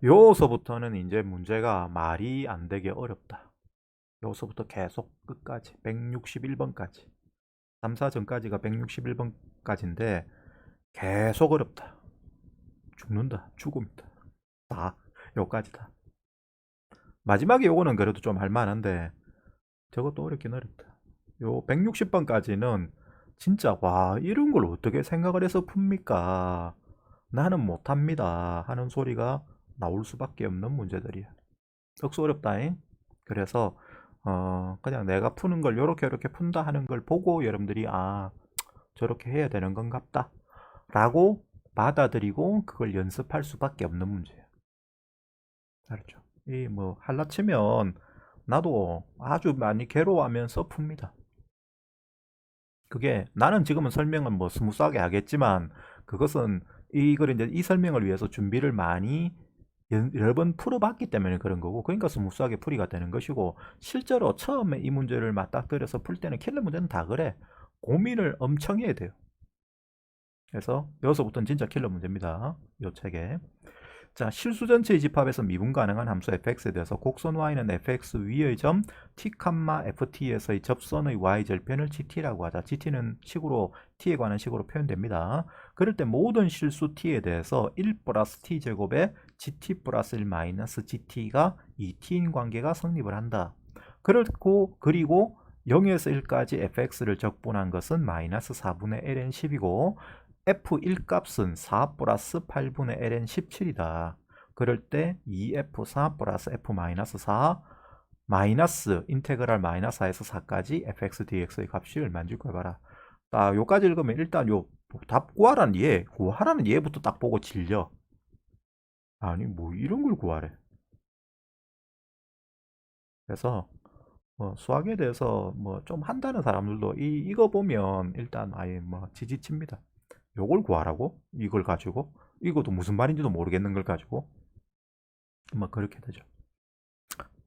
요서부터는 이제 문제가 말이 안 되게 어렵다. 요서부터 계속 끝까지 161번까지 3, 4전까지가 161번까지인데 계속 어렵다. 죽는다. 죽음이다. 다 요까지다. 마지막에 요거는 그래도 좀 할만한데 저것도 어렵긴 어렵다. 요 160번까지는 진짜 와 이런 걸 어떻게 생각을 해서 풉니까? 나는 못합니다 하는 소리가 나올 수밖에 없는 문제들이야. 억수 어렵다잉. 그래서 그냥 내가 푸는 걸 요렇게 요렇게 푼다 하는 걸 보고 여러분들이 아 저렇게 해야 되는 건갑다 라고 받아들이고 그걸 연습할 수밖에 없는 문제야. 알았죠? 이 뭐 할라치면 나도 아주 많이 괴로워하면서 풉니다. 그게 나는 지금은 설명은 뭐 스무스하게 하겠지만 그것은 이걸 이제 이 설명을 위해서 준비를 많이 여러 번 풀어봤기 때문에 그런 거고, 그러니까 스무스하게 풀이가 되는 것이고, 실제로 처음에 이 문제를 맞닥뜨려서 풀 때는 킬러 문제는 다 그래. 고민을 엄청 해야 돼요. 그래서 여기서부터는 진짜 킬러 문제입니다. 이 책에. 자, 실수 전체의 집합에서 미분 가능한 함수 fx에 대해서 곡선 y는 fx 위의 점 t, ft에서의 접선의 y 절편을 gt라고 하자. gt는 식으로 t에 관한 식으로 표현됩니다. 그럴 때 모든 실수 t에 대해서 1 플러스 t 제곱에 gt 플러스 1 마이너스 gt가 2t인 관계가 성립을 한다. 그리고 0에서 1까지 fx를 적분한 것은 마이너스 4분의 ln 10이고 f1 값은 4 플러스 8분의 ln 17이다. 그럴 때 2f4 플러스 f-4 마이너스 인테그랄 마이너스 4에서 4까지 fx dx의 값이 얼마인지 구해봐라. 딱 요까지 읽으면 일단 요 답 구하라는 예부터 딱 보고 질려. 아니 뭐 이런 걸 구하래. 그래서 수학에 대해서 뭐 좀 한다는 사람들도 이거 보면 일단 아예 뭐 지지칩니다. 요걸 구하라고? 이걸 가지고? 이것도 무슨 말인지도 모르겠는 걸 가지고? 뭐 그렇게 되죠.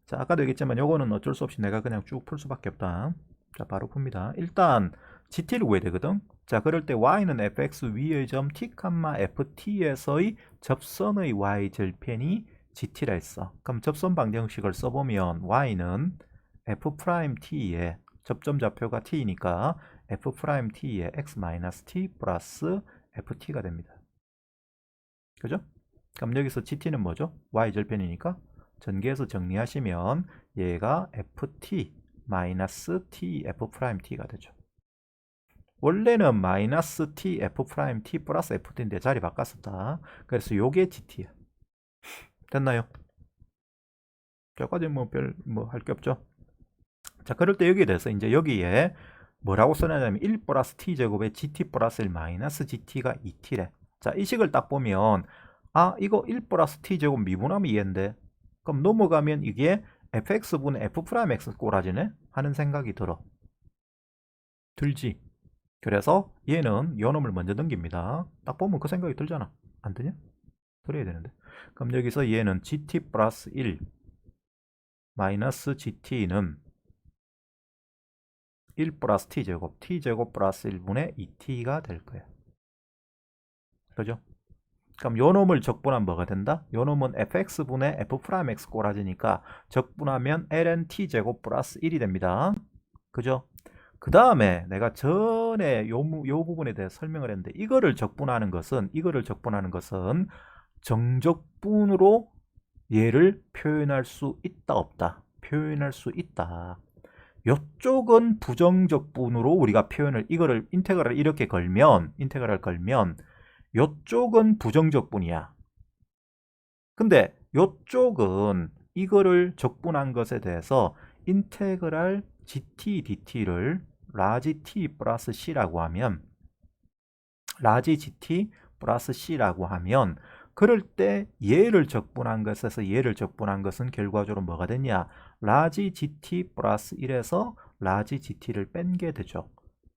자, 아까도 얘기했지만 요거는 어쩔 수 없이 내가 그냥 쭉 풀 수밖에 없다. 자, 바로 풉니다. 일단 gt를 구해야 되거든. 자, 그럴 때 y는 fx 위의 점 t, ft에서의 접선의 y 절편이 gt라 했어. 그럼 접선 방정식을 써보면 y는 f't에 접점 좌표가 t니까 f't에 x-t 플러스 ft가 됩니다. 그죠? 그럼 여기서 gt는 뭐죠? y 절편이니까 전개해서 정리하시면 얘가 ft t f''t가 되죠. 원래는 마이너스 t f 프라임 t 플러스 ft인데 자리 바꿨었다. 그래서 요게 gt야. 됐나요? 여기까지 뭐 별 뭐 할 게 없죠. 자, 그럴 때 여기에 대해서 이제 여기에 뭐라고 써냐면 1 플러스 t 제곱에 gt 플러스 1 마이너스 gt가 2t래. 자, 이 식을 딱 보면 아, 이거 1 플러스 t 제곱 미분하면 이해인데 그럼 넘어가면 이게 fx분의 f 프라임 x 꼬라지네 하는 생각이 들지. 그래서 얘는 요 놈을 먼저 넘깁니다. 딱 보면 그 생각이 들잖아. 안 드냐? 들어야 되는데. 그럼 여기서 얘는 gt 플러스 1 마이너스 gt는 1 플러스 t제곱, t제곱 플러스 1분의 2t가 될 거야. 그죠? 그럼 요 놈을 적분하면 뭐가 된다? 요 놈은 fx분의 f'x 꼬라지니까 적분하면 ln t제곱 플러스 1이 됩니다. 그죠? 그 다음에 내가 전에 요 부분에 대해 설명을 했는데 이거를 적분하는 것은 정적분으로 얘를 표현할 수 있다 없다? 표현할 수 있다. 요쪽은 부정적분으로 우리가 표현을 이거를 인테그랄을 이렇게 걸면 요쪽은 부정적분이야. 근데 요쪽은 이거를 적분한 것에 대해서 인테그랄 gt dt를 라지 t 플러스 c라고 하면 라지 gt 플러스 c라고 하면 그럴 때 얘를 적분한 것은 결과적으로 뭐가 되냐? 라지 gt 플러스 1에서 라지 gt를 뺀 게 되죠.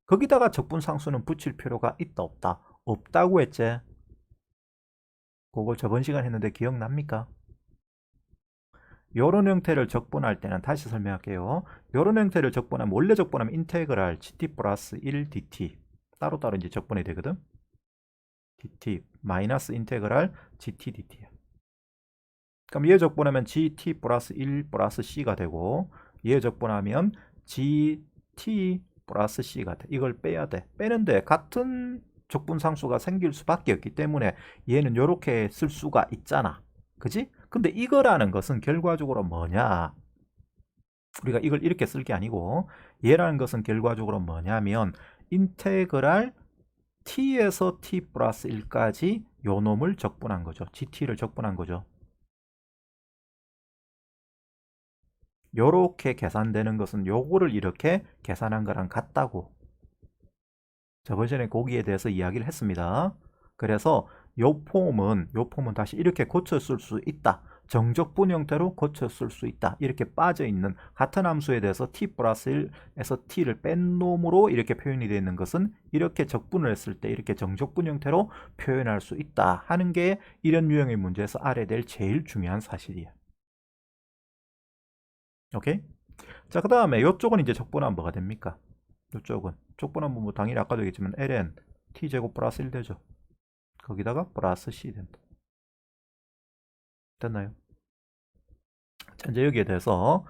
거기다가 적분상수는 붙일 필요가 있다 없다? 없다고 했지. 그거 저번 시간 했는데 기억납니까? 요런 형태를 적분할 때는 다시 설명할게요. 요런 형태를 적분하면 원래 적분하면 인테그랄 gt 플러스 1 dt 따로따로 이제 적분이 되거든. dt 마이너스 인테그랄 gt dt야. 그럼 얘 적분하면 gt 플러스 1 플러스 c가 되고 얘 적분하면 gt 플러스 c가 돼. 이걸 빼야 돼. 빼는데 같은 적분상수가 생길 수밖에 없기 때문에 얘는 이렇게 쓸 수가 있잖아. 그지? 근데 이거라는 것은 결과적으로 뭐냐? 우리가 이걸 이렇게 쓸 게 아니고 얘라는 것은 결과적으로 뭐냐면 인테그랄 t에서 t 플러스 1까지 요 놈을 적분한 거죠. gt를 적분한 거죠. 요렇게 계산되는 것은 요거를 이렇게 계산한 거랑 같다고 저번 시간에 거기에 대해서 이야기를 했습니다. 그래서 요 폼은 다시 이렇게 고쳐 쓸 수 있다. 정적분 형태로 고쳐 쓸 수 있다. 이렇게 빠져 있는 같은 함수에 대해서 t 플러스 1에서 t를 뺀 놈으로 이렇게 표현이 되어 있는 것은 이렇게 적분을 했을 때 이렇게 정적분 형태로 표현할 수 있다 하는 게 이런 유형의 문제에서 알아야 될 제일 중요한 사실이야. 오케이? 자, 그 다음에 이쪽은 이제 적분하면 뭐가 됩니까? 이쪽은 적분하면 뭐 당연히 아까도 얘기했지만 ln t제곱 플러스 1 되죠. 거기다가 플러스 c 된다. 됐나요? 자, 이제 여기에 대해서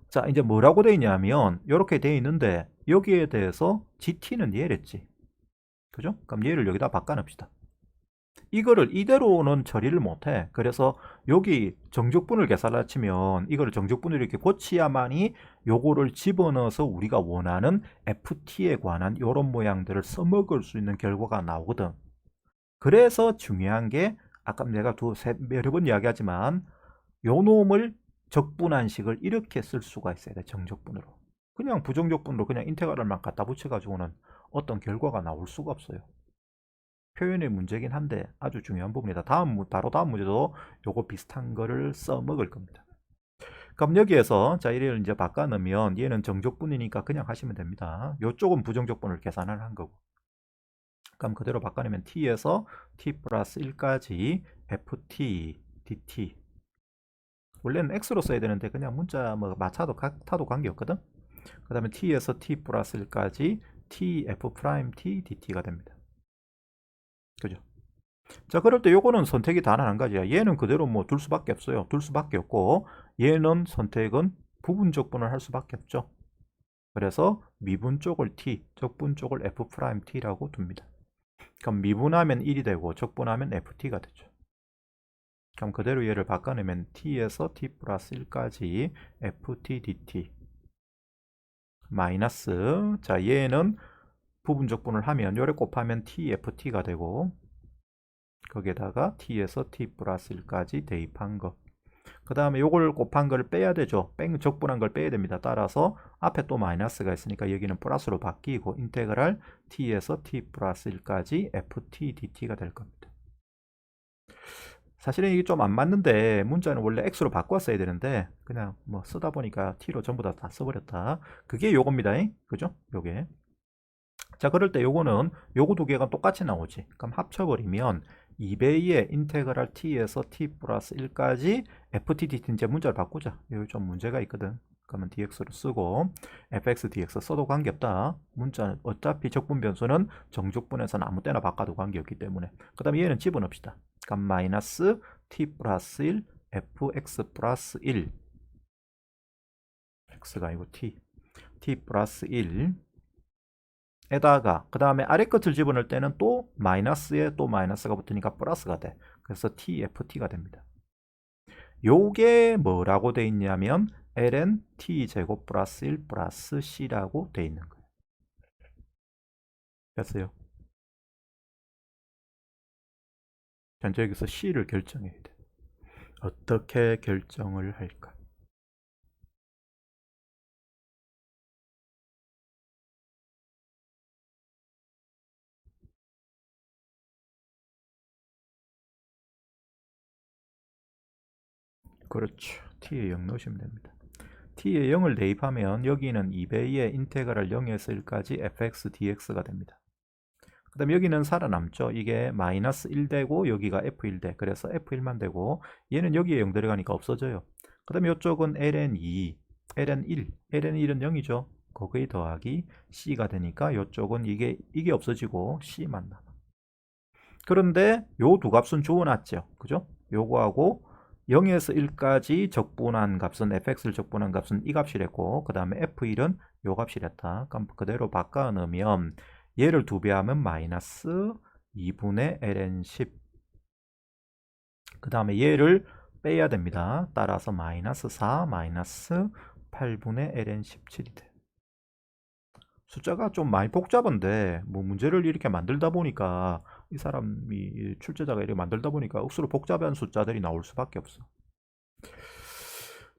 자, 이제 뭐라고 되어 있냐면 이렇게 되어 있는데 여기에 대해서 gt는 얘랬지. 그죠? 그럼 얘를 여기다 바꿔놓읍시다. 이거를 이대로는 처리를 못해. 그래서 여기 정적분을 계산을 치면 이거를 정적분을 이렇게 고치야만이 요거를 집어넣어서 우리가 원하는 ft에 관한 이런 모양들을 써먹을 수 있는 결과가 나오거든. 그래서 중요한 게 아까 내가 여러 번 이야기하지만 요 놈을 적분한 식을 이렇게 쓸 수가 있어야 돼. 정적분으로. 그냥 부정적분으로 그냥 인테그랄만 갖다 붙여가지고는 어떤 결과가 나올 수가 없어요. 표현의 문제긴 한데 아주 중요한 부분이다. 바로 다음 문제도 요거 비슷한 거를 써먹을 겁니다. 그럼 여기에서 자 이를 이제 바꿔놓으면 얘는 정적분이니까 그냥 하시면 됩니다. 요쪽은 부정적분을 계산을 한 거고. 그럼 그대로 바꿔내면 t에서 t 플러스 1까지 ft dt 원래는 x로 써야 되는데 그냥 문자 뭐 타도 관계없거든. 그 다음에 t에서 t 플러스 1까지 t f 프라임 t dt가 됩니다. 그죠? 자, 그럴 때 요거는 선택이 단 한 가지야. 얘는 그대로 뭐 둘 수밖에 없어요. 둘 수밖에 없고 얘는 선택은 부분 적분을 할 수밖에 없죠. 그래서 미분 쪽을 t, 적분 쪽을 f 프라임 t라고 둡니다. 그럼 미분하면 1이 되고 적분하면 ft가 되죠. 그럼 그대로 얘를 바꿔내면 t에서 t 플러스 1까지 ft dt 마이너스 자 얘는 부분적분을 하면 요래 곱하면 tft가 되고 거기에다가 t에서 t 플러스 1까지 대입한 거. 그 다음에 요걸 곱한 걸 빼야 되죠. 적분한 걸 빼야 됩니다. 따라서 앞에 또 마이너스가 있으니까 여기는 플러스로 바뀌고 인테그랄 t에서 t 플러스 1까지 ft dt가 될 겁니다. 사실은 이게 좀 안 맞는데 문자는 원래 x로 바꿨어야 되는데 그냥 뭐 쓰다 보니까 t로 전부 다 써버렸다. 그게 요겁니다. 그죠? 요게. 자, 그럴 때 요거는 요거 두 개가 똑같이 나오지. 그럼 합쳐버리면 2배의 인테그랄 t에서 t 플러스 1까지 ft dt 이제 문자를 바꾸자. 여기 좀 문제가 있거든. 그러면 dx로 쓰고 fx dx 써도 관계없다. 문자는 어차피 적분 변수는 정적분에서는 아무 때나 바꿔도 관계없기 때문에. 그 다음에 얘는 집어넣읍시다. 그럼 마이너스 t 플러스 1 fx 플러스 1 x가 아니고 t 플러스 1 에다가 그 다음에 아래 끝을 집어넣을 때는 또 마이너스에 또 마이너스가 붙으니까 플러스가 돼. 그래서 tft가 됩니다. 요게 뭐라고 돼 있냐면 ln t제곱 플러스 1 플러스 c라고 돼 있는 거예요. 됐어요? 현재 여기서 c를 결정해야 돼. 어떻게 결정을 할까? 그렇죠. t에 0 넣으시면 됩니다. t에 0을 대입하면 여기는 2배의 인테그랄 0에서 1까지 fx dx가 됩니다. 그 다음에 여기는 살아남죠. 이게 마이너스 1 되고 여기가 f1 돼. 그래서 f1만 되고 얘는 여기에 0 들어가니까 없어져요. 그 다음에 이쪽은 ln2, ln1, ln1은 0이죠. 거기에 더하기 c가 되니까 이쪽은 이게 없어지고 c만 남아. 그런데 요 두 값은 주어놨죠. 그죠? 요거하고 0에서 1까지 적분한 값은 fx를 적분한 값은 이 값이랬고 그 다음에 f1은 요 값이랬다. 그럼 그대로 바꿔 넣으면 얘를 2배 하면 마이너스 2분의 ln 10. 그 다음에 얘를 빼야 됩니다. 따라서 마이너스 4 마이너스 8분의 ln 17이 돼. 숫자가 좀 많이 복잡한데 뭐 문제를 이렇게 만들다 보니까 이 사람이 출제자가 이렇게 만들다 보니까 억수로 복잡한 숫자들이 나올 수밖에 없어.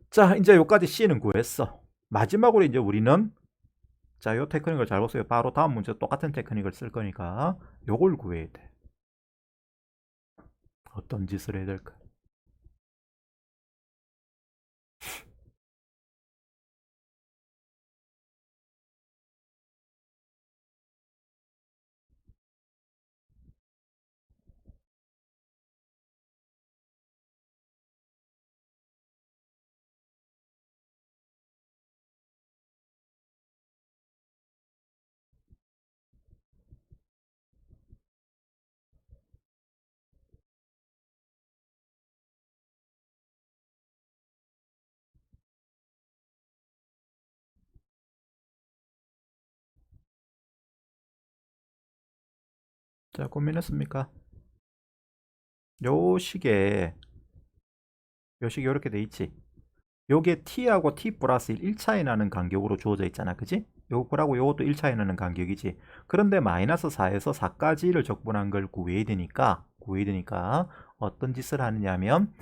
자, 이제 여기까지 C는 구했어. 마지막으로 이제 우리는 자, 요 테크닉을 잘 보세요. 바로 다음 문제 똑같은 테크닉을 쓸 거니까 요걸 구해야 돼. 어떤 짓을 해야 될까? 자, 고민했습니까? 요 식에 이렇게 돼 있지. 요게 t하고 t 플러스 1 차이 나는 간격으로 주어져 있잖아. 그지? 요거라고 요것도 1 차이 나는 간격이지. 그런데 마이너스 4에서 4까지를 적분한 걸 구해야 되니까 어떤 짓을 하느냐면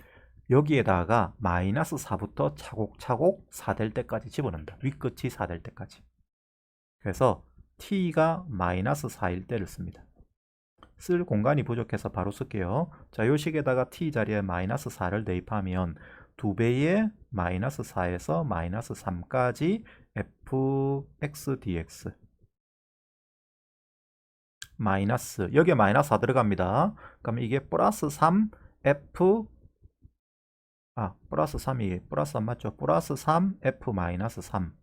여기에다가 마이너스 4부터 차곡차곡 4 될 때까지 집어넣는다. 윗끝이 4 될 때까지. 그래서 t가 마이너스 4일 때를 씁니다. 쓸 공간이 부족해서 바로 쓸게요. 자, 요 식에다가 t 자리에 마이너스 4를 대입하면 2배의 마이너스 4에서 마이너스 3까지 fx dx 마이너스 여기에 마이너스 4 들어갑니다. 그럼 이게 플러스 3 f 플러스 3이 플러스 3 맞죠? 플러스 3 f 마이너스 3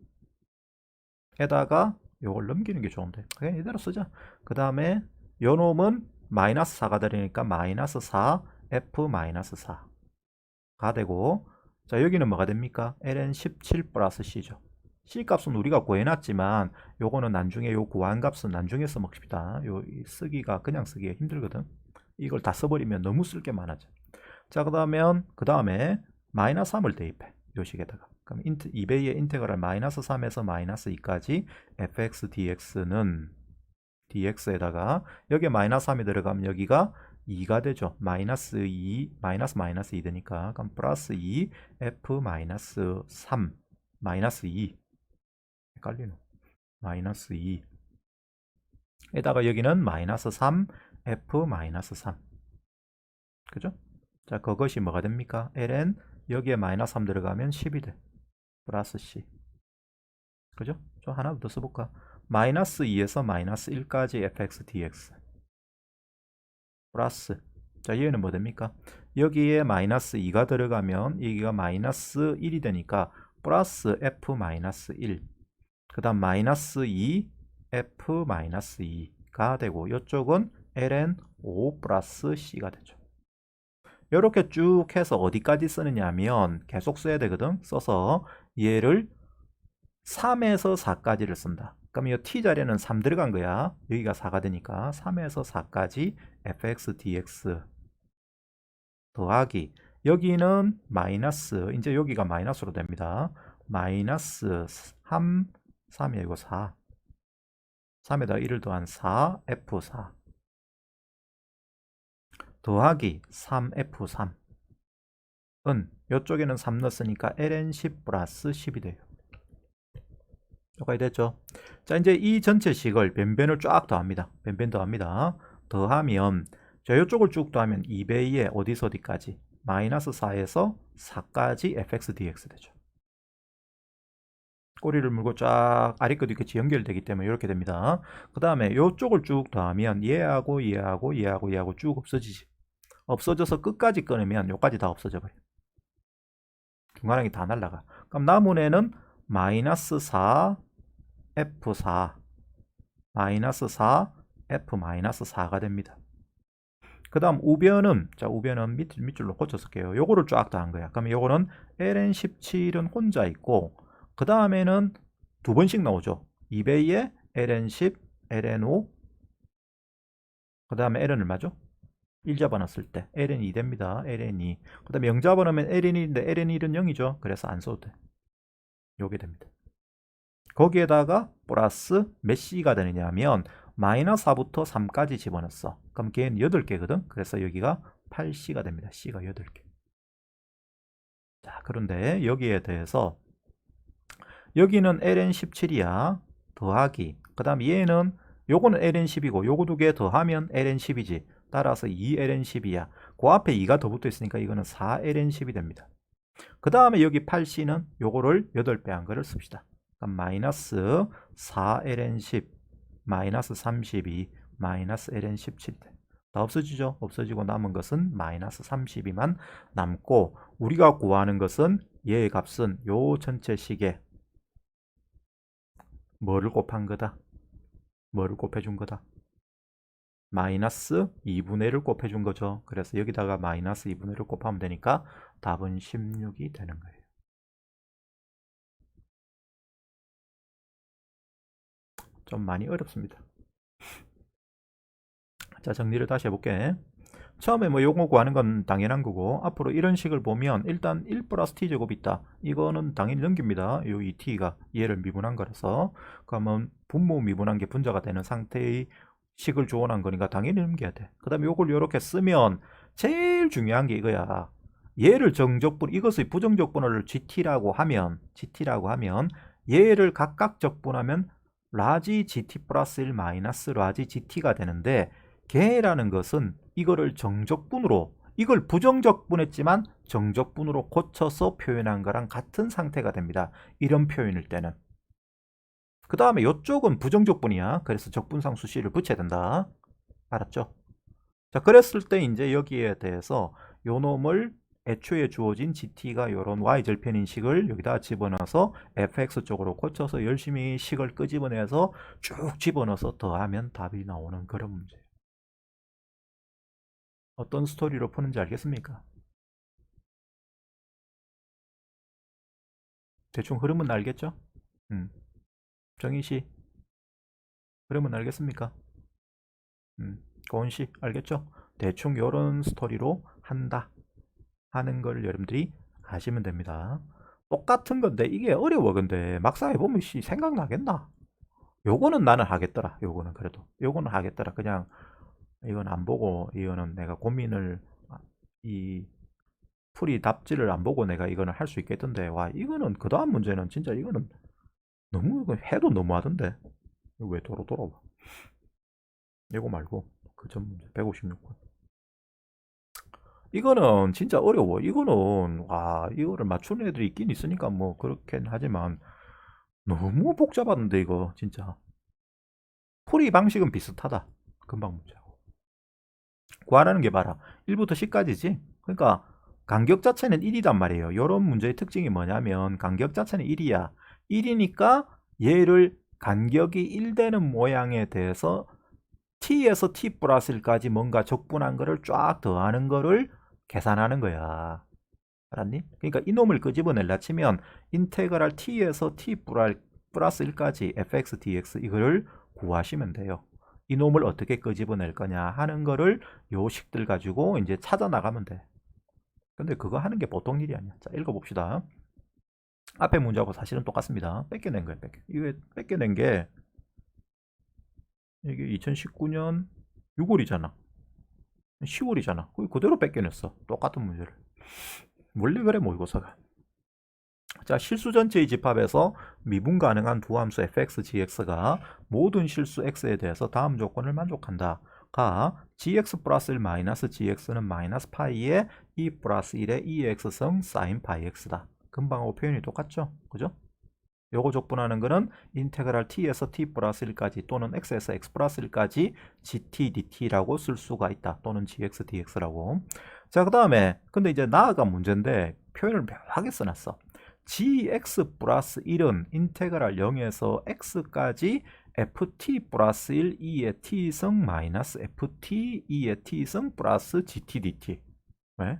에다가 요걸 넘기는 게 좋은데 그냥 이대로 쓰자. 그 다음에 요 놈은 마이너스 4가 되니까 마이너스 4 f 마이너스 4가 되고 자 여기는 뭐가 됩니까? ln 17 플러스 c죠. c 값은 우리가 구해놨지만 요거는 나중에 요 구한 값은 나중에 써먹읍시다. 요 쓰기가 그냥 쓰기가 힘들거든. 이걸 다 써버리면 너무 쓸 게 많아져. 자 그 다음에 마이너스 3을 대입해 요 식에다가. 그럼 2배의 인테그랄 마이너스 3에서 마이너스 2까지 fx dx는 dx에다가 여기에 마이너스 3이 들어가면 여기가 2가 되죠. 마이너스 2, 마이너스 2 되니까 그럼 플러스 2 f 마이너스 3 마이너스 2 헷갈리노. 마이너스 2 에다가 여기는 마이너스 3 f 마이너스 3 그죠? 자, 그것이 뭐가 됩니까? ln 여기에 마이너스 3 들어가면 10이 돼. 플러스 c 그죠? 좀 하나 더 써볼까? 마이너스 2에서 마이너스 1까지 fx dx 플러스 자 얘는 뭐 됩니까? 여기에 마이너스 2가 들어가면 여기가 마이너스 1이 되니까 플러스 f 마이너스 1 그 다음 마이너스 2 f 마이너스 2가 되고 이쪽은 ln 5 플러스 c가 되죠. 이렇게 쭉 해서 어디까지 쓰느냐 하면 계속 써야 되거든. 써서 얘를 3에서 4까지를 쓴다. 그럼 이 t 자리에는 3 들어간 거야. 여기가 4가 되니까 3에서 4까지 fx dx 더하기 여기는 마이너스 이제 여기가 마이너스로 됩니다. 마이너스 3, 3이 아니고 4 3에다 1을 더한 4 f4 더하기 3f3 은 이쪽에는 3 넣었으니까 ln10 플러스 10이 돼요. 여기까지 됐죠? 자 이제 이 전체 식을 변변을 쫙 더합니다. 변변 더합니다. 더하면 자 이쪽을 쭉 더하면 2배의 어디서 어디까지? 마이너스 4에서 4까지 fx dx 되죠. 꼬리를 물고 쫙 아래끝 위끝이 연결되기 때문에 이렇게 됩니다. 그 다음에 이쪽을 쭉 더하면 얘하고 얘하고 얘하고 얘하고 쭉 없어지지. 없어져서 끝까지 끊으면 여기까지 다 없어져 버려. 중간항이 다 날라가. 그럼 남은 애는 마이너스 4 f4 마이너스 4 f 마이너스 4가 됩니다. 그 다음 우변은 자 우변은 밑줄로 고쳐 쓸게요. 요거를 쫙 더한 거야. 그러면 요거는 ln17은 혼자 있고 그 다음에는 두 번씩 나오죠. 2배의 ln10 ln5 그 다음에 ln 얼마죠? 1 잡아놨을 때 ln2 됩니다. ln2 그 다음에 0 잡아놓으면 ln1인데 ln1은 0이죠. 그래서 안 써도 돼. 요게 됩니다. 거기에다가 플러스 몇 c가 되느냐 하면 마이너스 4부터 3까지 집어넣었어. 그럼 걔는 8개거든. 그래서 여기가 8c가 됩니다. c가 8개. 자, 그런데 여기에 대해서 여기는 ln17이야. 더하기. 그 다음 얘는 요거는 ln10이고 요거 두 개 더하면 ln10이지. 따라서 2ln10이야. 그 앞에 2가 더 붙어 있으니까 이거는 4ln10이 됩니다. 그 다음에 여기 8c는 요거를 8배 한 거를 씁시다. 그럼 마이너스 4ln10 마이너스 32 마이너스 ln17 다 없어지죠. 없어지고 남은 것은 마이너스 32만 남고 우리가 구하는 것은 얘의 값은 요 전체 식에 뭐를 곱한 거다? 뭐를 곱해준 거다? 마이너스 2분의 1을 곱해준 거죠. 그래서 여기다가 마이너스 2분의 1을 곱하면 되니까 답은 16이 되는 거예요. 좀 많이 어렵습니다. 자, 정리를 다시 해볼게. 처음에 뭐 요거 구하는 건 당연한 거고 앞으로 이런 식을 보면 일단 1 플러스 t제곱 있다. 이거는 당연히 넘깁니다. 요 이 t가 얘를 미분한 거라서 그러면 분모 미분한 게 분자가 되는 상태의 식을 조언한 거니까 당연히 넘겨야 돼. 그 다음에 요걸 요렇게 쓰면 제일 중요한 게 이거야. 얘를 정적분 이것의 부정적분을 gt라고 하면 얘를 각각 적분하면 라지 gt 플러스 1 마이너스 라지 gt가 되는데 걔라는 것은 이거를 정적분으로 이걸 부정적분했지만 정적분으로 고쳐서 표현한 거랑 같은 상태가 됩니다. 이런 표현일 때는. 그 다음에 이쪽은 부정적분이야. 그래서 적분상수 C를 붙여야 된다. 알았죠? 자, 그랬을 때 이제 여기에 대해서 요 놈을 애초에 주어진 GT가 이런 Y절편 식을 여기다 집어넣어서 fx 쪽으로 고쳐서 열심히 식을 끄집어내서 쭉 집어넣어서 더하면 답이 나오는 그런 문제예요. 어떤 스토리로 푸는지 알겠습니까? 대충 흐름은 알겠죠? 정희씨 흐름은 알겠습니까? 고은씨 알겠죠? 대충 이런 스토리로 한다 하는 걸 여러분들이 아시면 됩니다. 똑같은 건데 이게 어려워. 근데 막상 해보면 생각나겠나? 요거는 나는 하겠더라. 요거는 그래도. 요거는 하겠더라. 그냥 이건 안 보고 이거는 내가 고민을 이 풀이 답지를 안 보고 내가 이거는 할 수 있겠던데. 와, 이거는 그 다음 문제는 진짜 이거는 너무 이거 해도 너무하던데. 이거 왜 도로 돌아와? 이거 말고 그 전 문제 156번. 이거는 진짜 어려워. 이거는 와, 이거를 맞추는 애들이 있긴 있으니까 뭐 그렇긴 하지만 너무 복잡한데 이거 진짜. 풀이 방식은 비슷하다. 금방 문제고. 구하라는 게 봐라. 1부터 10까지지. 그러니까 간격 자체는 1이단 말이에요. 이런 문제의 특징이 뭐냐면 간격 자체는 1이야. 1이니까 얘를 간격이 1 되는 모양에 대해서 t에서 t 플러스 1까지 뭔가 적분한 거를 쫙 더하는 거를 계산하는 거야. 알았니? 그러니까 이놈을 끄집어낼라 치면 인테그랄 t에서 t 플러스 1까지 fx dx 이거를 구하시면 돼요. 이놈을 어떻게 끄집어낼 거냐 하는 거를 요 식들 가지고 이제 찾아 나가면 돼. 근데 그거 하는 게 보통 일이 아니야. 자, 읽어봅시다. 앞에 문제하고 사실은 똑같습니다. 뺏겨낸 거야, 이게 뺏겨낸 게 이게 2019년 6월이잖아. 10월이잖아. 그대로 뺏겨냈어. 똑같은 문제를. 원래 그래 모의고사가. 자, 실수 전체의 집합에서 미분 가능한 두 함수 fx, gx가 모든 실수 x에 대해서 다음 조건을 만족한다. 가 gx 플러스 1 마이너스 gx는 마이너스 파이의 2 플러스 1의 2x승 sin 파이 x다. 금방하고 표현이 똑같죠? 그죠? 요거 적분하는 거는 인테그랄 t에서 t 플러스 1까지 또는 x에서 x 플러스 1까지 gt dt라고 쓸 수가 있다. 또는 gx dx라고. 자, 그 다음에 근데 이제 나아간 문제인데 표현을 묘하게 써놨어. gx 플러스 1은 인테그랄 0에서 x까지 ft 플러스 1 2의 t승 마이너스 ft 2의 t승 플러스 gt dt. 왜?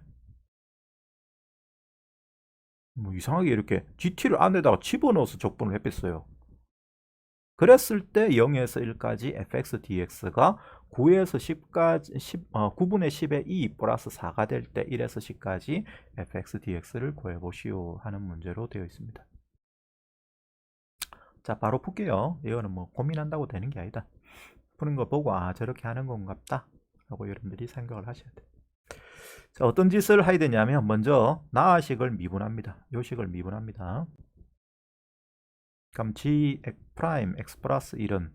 뭐 이상하게 이렇게 gt를 안에다가 집어넣어서 적분을 해뺐어요. 그랬을 때 0에서 1까지 fx dx가 9에서 10까지 9분의 10의 2 플러스 4가 될 때 1에서 10까지 fx dx를 구해보시오 하는 문제로 되어 있습니다. 자, 바로 풀게요. 이거는 뭐 고민한다고 되는 게 아니다. 푸는 거 보고 아, 저렇게 하는 건갑다 라고 여러분들이 생각을 하셔야 돼요. 자, 어떤 짓을 해야 되냐면 먼저 나식을 미분합니다. 요 식을 미분합니다. 그럼 g 프라임 x 플러스 1은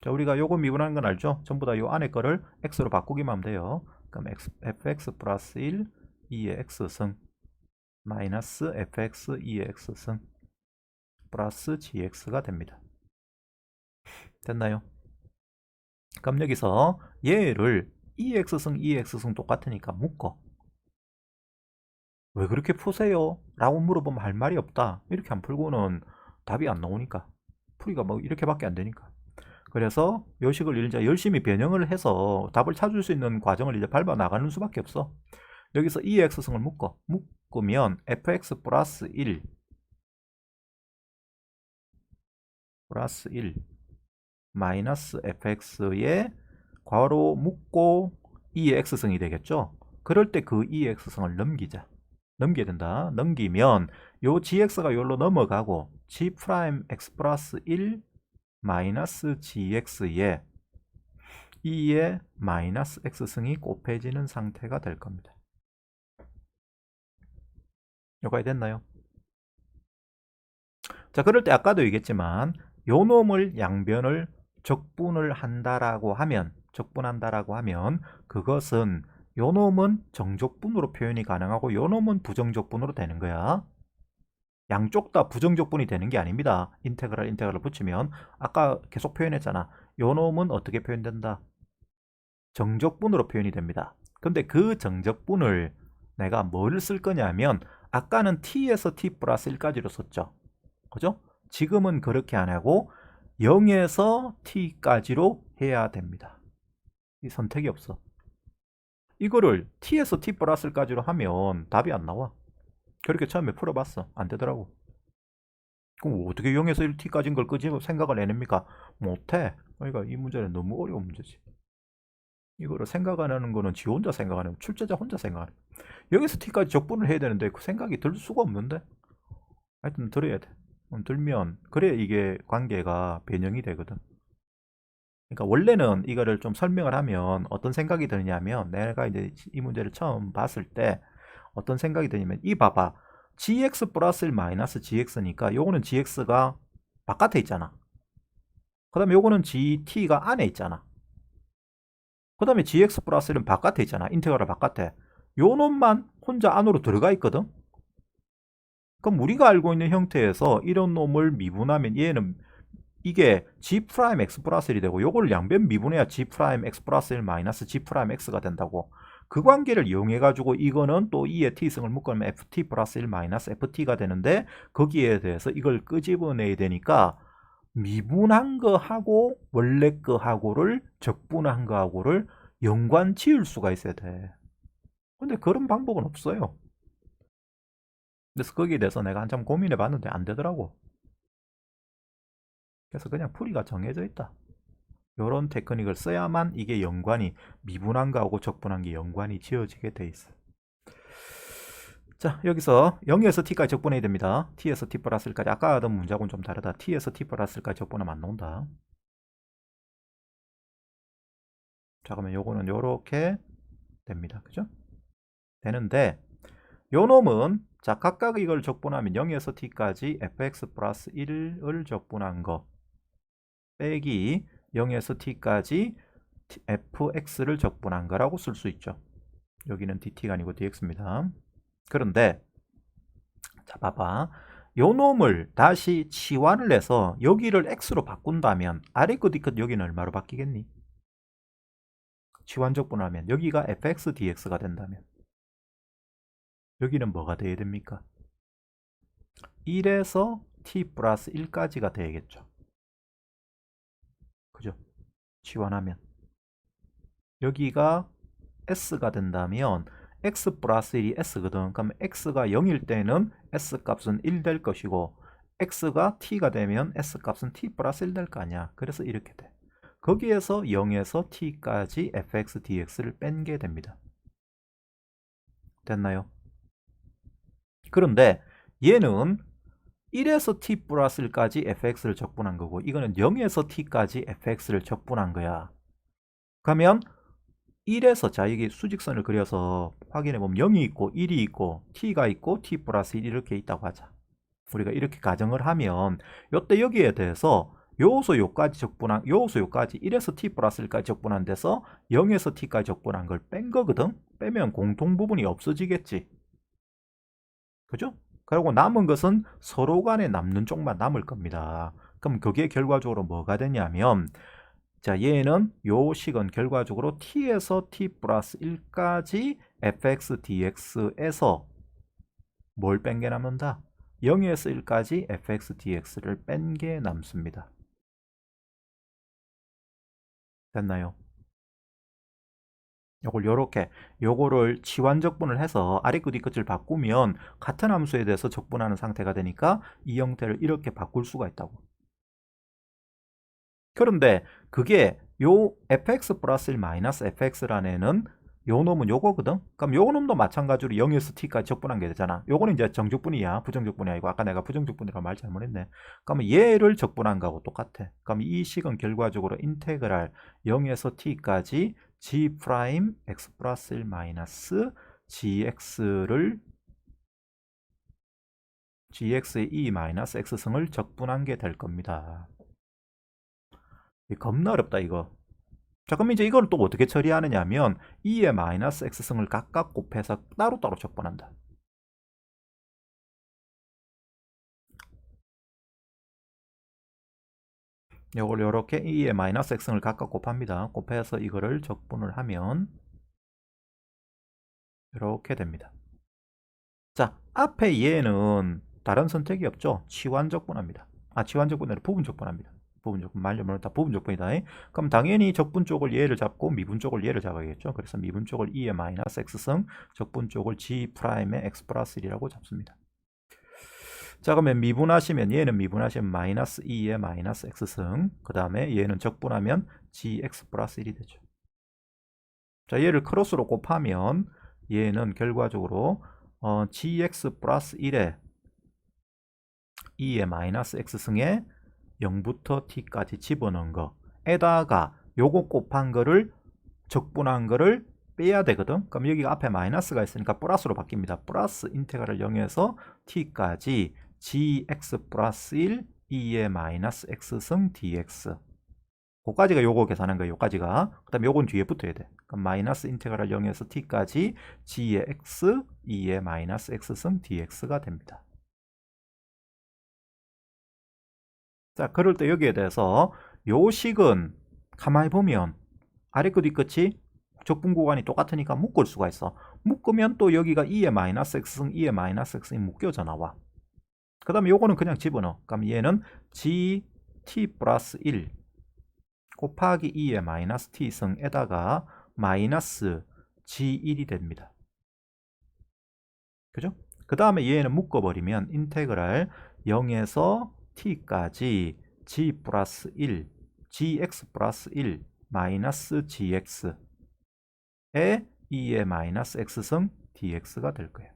자, 우리가 요거 미분하는 건 알죠? 전부 다 요 안에 거를 x로 바꾸기만 하면 돼요. 그럼 fx 플러스 1 2의 x승 마이너스 fx 2의 x승 플러스 gx가 됩니다. 됐나요? 그럼 여기서 얘를 2x승 2x승 똑같으니까 묶어. 왜 그렇게 푸세요? 라고 물어보면 할 말이 없다. 이렇게 안 풀고는 답이 안 나오니까. 풀이가 뭐 이렇게밖에 안 되니까. 그래서 요식을 이제 열심히 변형을 해서 답을 찾을 수 있는 과정을 이제 밟아 나가는 수밖에 없어. 여기서 2x승을 묶으면 fx 플러스 1 플러스 1 마이너스 fx에 괄호 묶고 2의 x승이 되겠죠. 그럴 때 그 2의 x승을 넘기자. 넘겨야 된다. 넘기면 요 gx가 여기로 넘어가고 g 프라임 x 플러스 1 마이너스 gx에 2의 마이너스 x승이 곱해지는 상태가 될 겁니다. 여기까지 됐나요? 자, 그럴 때 아까도 얘기했지만 요 놈을 양변을 적분을 한다라고 하면 그것은 요 놈은 정적분으로 표현이 가능하고 요 놈은 부정적분으로 되는 거야. 양쪽 다 부정적분이 되는 게 아닙니다. 인테그랄을 붙이면 아까 계속 표현했잖아. 요 놈은 어떻게 표현된다? 정적분으로 표현이 됩니다. 근데 그 정적분을 내가 뭐를 쓸 거냐면 아까는 t에서 t 플러스 1까지로 썼죠. 그죠? 지금은 그렇게 안 하고 0에서 t까지로 해야 됩니다. 이 선택이 없어. 이거를 t에서 t 플러스 1까지로 하면 답이 안 나와. 그렇게 처음에 풀어봤어. 안 되더라고. 그럼 어떻게 0에서 1t까지인 걸 끄집어 생각을 해냅니까? 못해. 그러니까 이 문제는 너무 어려운 문제지. 이거를 생각하는 거는 지 혼자 생각하는 출제자 혼자 생각하는 여기서 t까지 적분을 해야 되는데 그 생각이 들 수가 없는데 하여튼 들어야 돼. 들면 그래 이게 관계가 변형이 되거든. 그러니까 원래는 이거를 좀 설명을 하면 어떤 생각이 드냐면 내가 이제 이 문제를 처음 봤을 때 어떤 생각이 드냐면 이 봐봐 gx 플러스 1 마이너스 gx니까 요거는 gx가 바깥에 있잖아. 그 다음에 요거는 gt가 안에 있잖아. 그 다음에 gx 플러스 1은 바깥에 있잖아. 인테그랄 바깥에. 요 놈만 혼자 안으로 들어가 있거든. 그럼 우리가 알고 있는 형태에서 이런 놈을 미분하면 얘는 이게 g 프라임 x 플러스 1이 되고 요걸 양변 미분해야 g 프라임 x 플러스 1 마이너스 g 프라임 x가 된다고. 그 관계를 이용해 가지고 이거는 또 2의 t승을 묶으면 ft 플러스 1 마이너스 ft가 되는데 거기에 대해서 이걸 끄집어내야 되니까 미분한 거하고 원래 거하고를 적분한 거하고를 연관 지을 수가 있어야 돼. 근데 그런 방법은 없어요. 그래서 거기에 대해서 내가 한참 고민해 봤는데 안 되더라고. 그래서 그냥 풀이가 정해져 있다. 요런 테크닉을 써야만 이게 연관이 미분한 거하고 적분한 게 연관이 지어지게 돼 있어. 자, 여기서 0에서 t까지 적분해야 됩니다. t에서 t 플러스 1까지. 아까 하던 문제하고는 좀 다르다. t에서 t 플러스 1까지 적분하면 안 나온다. 자, 그러면 요거는 요렇게 됩니다. 그죠? 되는데 요 놈은 자 각각 이걸 적분하면 0에서 t까지 fx 플러스 1을 적분한 거 빼기 0에서 t까지 fx를 적분한 거라고 쓸 수 있죠. 여기는 dt가 아니고 dx입니다. 그런데 자 봐봐 요 놈을 다시 치환을 해서 여기를 x로 바꾼다면 아래 것 뒤끝 여기는 얼마로 바뀌겠니? 치환 적분하면 여기가 fx dx가 된다면 여기는 뭐가 돼야 됩니까? 1에서 t 플러스 1까지가 되겠죠. 그죠? 치환하면 여기가 s가 된다면 x 플러스 1이 s거든. 그럼 x가 0일 때는 s 값은 1 될 것이고 x가 t가 되면 s 값은 t 플러스 1 될 거 아니야. 그래서 이렇게 돼. 거기에서 0에서 t까지 fx dx를 뺀 게 됩니다. 됐나요? 그런데 얘는 1에서 t 플러스 1까지 fx를 적분한 거고 이거는 0에서 t까지 fx를 적분한 거야. 그러면 1에서 자 이게 수직선을 그려서 확인해 보면 0이 있고 1이 있고 t가 있고 t 플러스 1 이렇게 있다고 하자. 우리가 이렇게 가정을 하면 요때 여기에 대해서 요소 요까지 적분한 요소 요까지 1에서 t 플러스 1까지 적분한 데서 0에서 t까지 적분한 걸 뺀 거거든. 빼면 공통 부분이 없어지겠지. 그죠? 그리고 남은 것은 서로 간에 남는 쪽만 남을 겁니다. 그럼 그게 결과적으로 뭐가 되냐면 자 얘는 요 식은 결과적으로 t에서 t 플러스 1까지 fx dx에서 뭘 뺀 게 남는다? 0에서 1까지 fx dx를 뺀 게 남습니다. 됐나요? 요걸 요렇게 요거를 치환 적분을 해서 아래 끝 뒤끝을 바꾸면 같은 함수에 대해서 적분하는 상태가 되니까 이 형태를 이렇게 바꿀 수가 있다고. 그런데 그게 요 fx 플러스 1 마이너스 fx라는 애는 요 놈은 요거거든. 그럼 요 놈도 마찬가지로 0에서 t까지 적분한 게 되잖아. 요거는 이제 정적분이야. 부정적분이 아니고 아까 내가 부정적분이라고 말 잘못했네. 그러면 얘를 적분한 거하고 똑같아. 그럼 이 식은 결과적으로 인테그랄 0에서 t까지 g 프라임 x 플러스 1 마이너스 gx를 gx의 e 마이너스 x승을 적분한 게 될 겁니다. 겁나 어렵다 이거. 자 그럼 이제 이걸 또 어떻게 처리하느냐 하면 2의 마이너스 x승을 각각 곱해서 따로따로 적분한다. 이걸 이렇게 2의 마이너스 x승을 각각 곱합니다. 곱해서 이거를 적분을 하면 이렇게 됩니다. 자 앞에 얘는 다른 선택이 없죠. 치환 적분합니다. 치환 적분이 아니라 부분 적분합니다. 부분 적분 말려면 다 부분 적분이다. 그럼 당연히 적분 쪽을 얘를 잡고 미분 쪽을 얘를 잡아야겠죠. 그래서 미분 쪽을 2의 마이너스 x승, 적분 쪽을 g 프라임의 x 플러스 1이라고 잡습니다. 자 그러면 미분하시면 얘는 미분하시면 마이너스 2의 마이너스 x승, 그 다음에 얘는 적분하면 gx 플러스 1이 되죠. 자 얘를 크로스로 곱하면 얘는 결과적으로 gx 플러스 1에 2의 마이너스 x승에 0부터 t까지 집어넣은 거에다가 요거 곱한 거를 적분한 거를 빼야 되거든. 그럼 여기가 앞에 마이너스가 있으니까 플러스로 바뀝니다. 플러스 인테그랄 0에서 t까지 gx 플러스 1 2의 마이너스 x승 dx. 그까지가 요거 계산한 거예요. 요까지가. 그 다음에 요건 뒤에 붙어야 돼. 그럼 마이너스 인테그랄 0에서 t까지 g의 x 2의 마이너스 x승 dx가 됩니다. 자, 그럴 때 여기에 대해서 요 식은 가만히 보면 아래 끝 윗끝이 적분 구간이 똑같으니까 묶을 수가 있어. 묶으면 또 여기가 2의 마이너스 x승 2의 마이너스 x승이 묶여져 나와. 그 다음에 요거는 그냥 집어넣어. 그럼 얘는 gt 플러스 1 곱하기 2의 마이너스 t승에다가 마이너스 g1이 됩니다. 그죠? 그 다음에 얘는 묶어버리면 인테그랄 0에서 t까지 g 플러스 1 gx 플러스 1 마이너스 gx에 2의 마이너스 x승 dx가 될 거예요.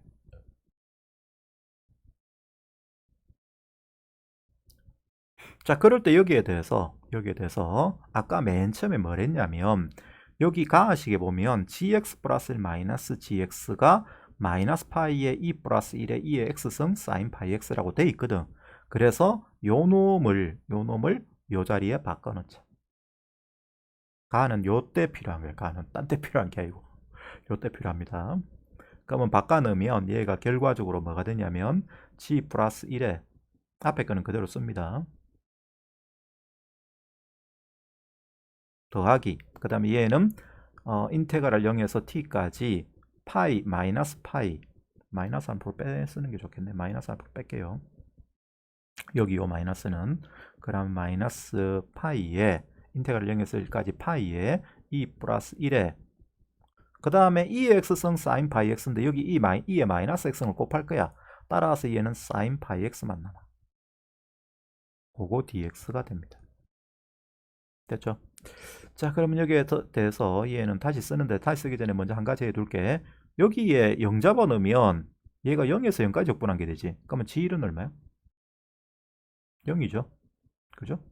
자, 그럴 때 여기에 대해서 아까 맨 처음에 뭘 했냐면 여기 가하식에 보면 gx 플러스 1 마이너스 gx가 마이너스 파이의 2 플러스 1의 2의 x승 사인 파이 x라고 돼 있거든. 그래서 요 놈을 요 자리에 바꿔놓자. 가는 요때 필요한 거예요. 가는 딴 때 필요한 게 아니고 요때 필요합니다. 그러면 바꿔놓으면 얘가 결과적으로 뭐가 되냐면 g 플러스 1에 앞에 거는 그대로 씁니다. 더하기 그 다음에 얘는 인테그랄 0에서 t까지 파이 마이너스 한 프로 빼 쓰는 게 좋겠네. 마이너스 한 프로 뺄게요. 여기 요 마이너스는 그럼 마이너스 파이에 인테그랄 0에서 1까지 파이에 2 플러스 1에 그 다음에 2의 x승 사인 파이 x인데 여기 2의 마이너스 x승을 곱할 거야. 따라서 얘는 사인 파이 x만 남아. 그거 dx가 됩니다. 됐죠? 자, 그러면 여기에 대해서 얘는 다시 쓰는데 다시 쓰기 전에 먼저 한 가지 해둘게. 여기에 0 잡아넣으면 얘가 0에서 0까지 적분한 게 되지. 그러면 g1은 얼마야? 0이죠. 그죠?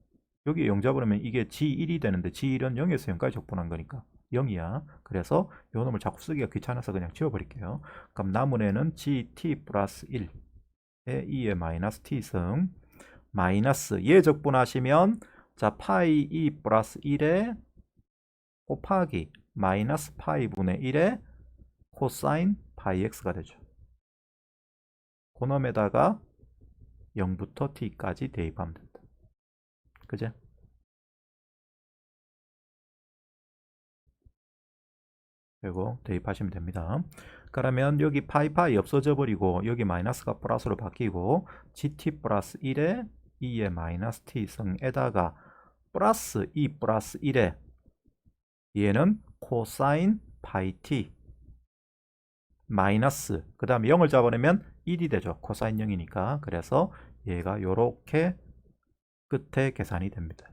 여기에 0 잡으려면 이게 g1이 되는데 g1은 0에서 0까지 적분한 거니까 0이야. 그래서 요 놈을 자꾸 쓰기가 귀찮아서 그냥 지워버릴게요. 그럼 남은 애는 gt 플러스 1에 2의 마이너스 t승 마이너스 얘 적분하시면 자 파이 2 플러스 1에 곱하기 마이너스 파이 분의 1에 코사인 파이 x가 되죠. 그놈에다가 0부터 t까지 대입하면 된다. 그제? 그리고 대입하시면 됩니다. 그러면 여기 파이 없어져 버리고 여기 마이너스가 플러스로 바뀌고 gt 플러스 1에 2의 마이너스 t승에다가 플러스 2 플러스 1에 얘는 코사인 파이 t 마이너스 그 다음에 0을 잡아내면 1이 되죠. 코사인 0이니까. 그래서 얘가 요렇게 끝에 계산이 됩니다.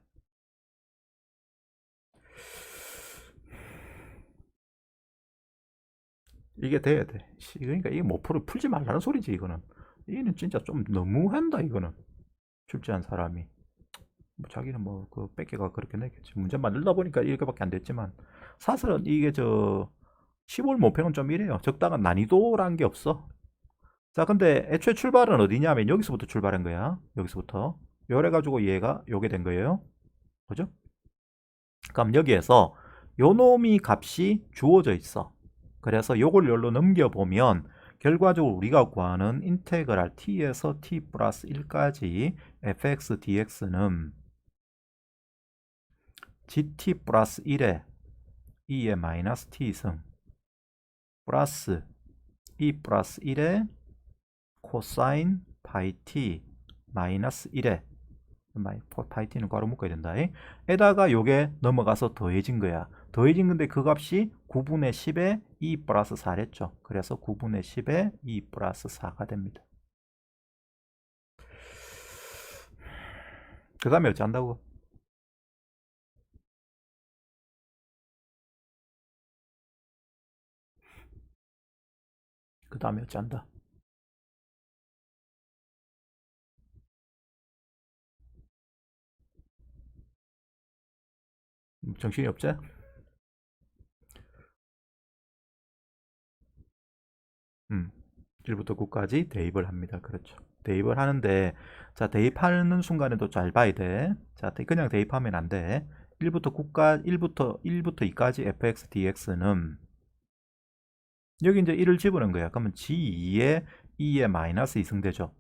이게 돼야 돼. 그러니까 이게 모포를 풀지 말라는 소리지 이거는. 이거는 진짜 좀 너무한다 이거는. 출제한 사람이. 뭐 자기는 뭐 그 뺏기가 그렇게 내겠지. 문제 만들다 보니까 이렇게밖에 안 됐지만 사실은 이게 저 10월 모평은 좀 이래요. 적당한 난이도란 게 없어. 자, 근데 애초에 출발은 어디냐면 여기서부터 출발한 거야. 여기서부터. 요래 가지고 얘가 요게 된 거예요. 그죠? 그럼 여기에서 요 놈이 값이 주어져 있어. 그래서 요걸 열로 넘겨보면 결과적으로 우리가 구하는 인테그랄 t에서 t 플러스 1까지 fx dx는 gt 플러스 1에 2의 마이너스 t승 플러스 2 플러스 1에 코사인 파이 t 마이너스 1에 파이 t는 괄호 묶어야 된다. 에다가 요게 넘어가서 더해진 거야. 더해진 건데 그 값이 9분의 10에 2 플러스 4랬죠. 그래서 9분의 10에 2 플러스 4가 됩니다. 그 다음에 어찌한다고? 그 다음에 어찌한다? 정신이 없지? 1부터 9까지 대입을 합니다. 그렇죠. 대입을 하는데, 자, 대입하는 순간에도 잘 봐야 돼. 자, 그냥 대입하면 안 돼. 1부터 9까 1부터 2까지 fx dx는 여기 이제 1을 집어넣은 거야. 그러면 g2에 2에 마이너스 2승되죠.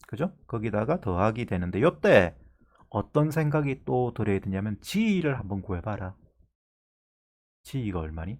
그죠? 거기다가 더하기 되는데 요때 어떤 생각이 또 들어야 되냐면 g를 한번 구해봐라. g가 얼마니?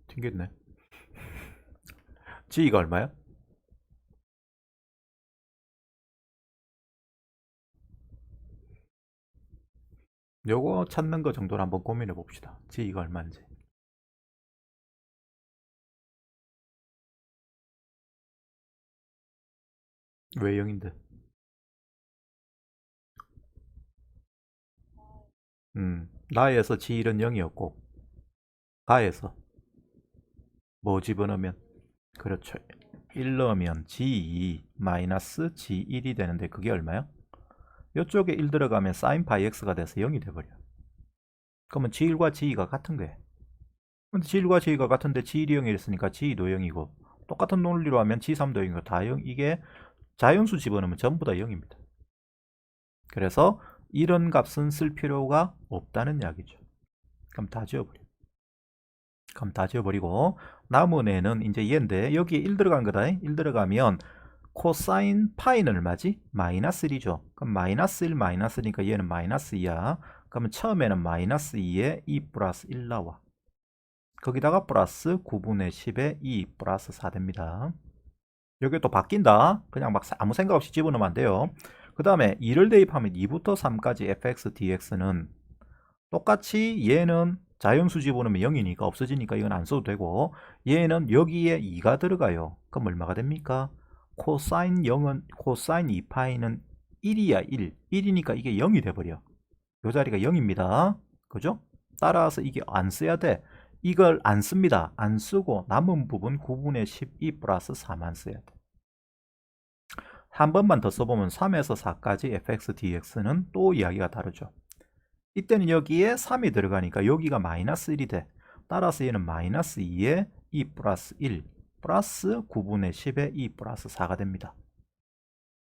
튕겼네. g가 얼마야? 요거 찾는 거 정도로 한번 고민해 봅시다. g가 얼마인지. 왜 0인데? 나에서 g1은 0이었고 가에서 뭐 집어넣으면 그렇죠. 1 넣으면 g2 마이너스 g1이 되는데 그게 얼마야? 이쪽에 1 들어가면 sin 파이 x가 돼서 0이 돼버려. 그러면 g1과 g2가 같은 거예요. 근데 g1과 g2가 같은데 g1이 0이랬으니까 g2도 0이고 똑같은 논리로 하면 g3도 0이고 다 0. 이게 자연수 집어넣으면 전부 다 0입니다. 그래서 이런 값은 쓸 필요가 없다는 이야기죠. 그럼 다 지워버려. 그럼 다 지워버리고 남은 애는 이제 얘인데 여기에 1 들어간 거다. 1 들어가면 코사인 파이는 얼마지? 마이너스 1이죠. 그럼 마이너스 1 마이너스니까 얘는 마이너스 2야. 그러면 처음에는 마이너스 2에 2 플러스 1 나와. 거기다가 플러스 9분의 10에 2 플러스 4 됩니다. 여기 또 바뀐다. 그냥 막 아무 생각 없이 집어넣으면 안 돼요. 그 다음에 2를 대입하면 2부터 3까지 fx dx는 똑같이 얘는 자연수 집어넣으면 0이니까 없어지니까 이건 안 써도 되고 얘는 여기에 2가 들어가요. 그럼 얼마가 됩니까? 코사인 0은 코사인 2파이는 1이야 1. 1이니까 이게 0이 돼버려. 이 자리가 0입니다. 그죠? 따라서 이게 안 써야 돼. 이걸 안 씁니다. 안 쓰고 남은 부분 9분의 12 플러스 4만 써야 돼. 한 번만 더 써보면 3에서 4까지 fx dx는 또 이야기가 다르죠. 이때는 여기에 3이 들어가니까 여기가 마이너스 1이 돼. 따라서 얘는 마이너스 2에 2 플러스 1 플러스 9분의 10에 2 플러스 4가 됩니다.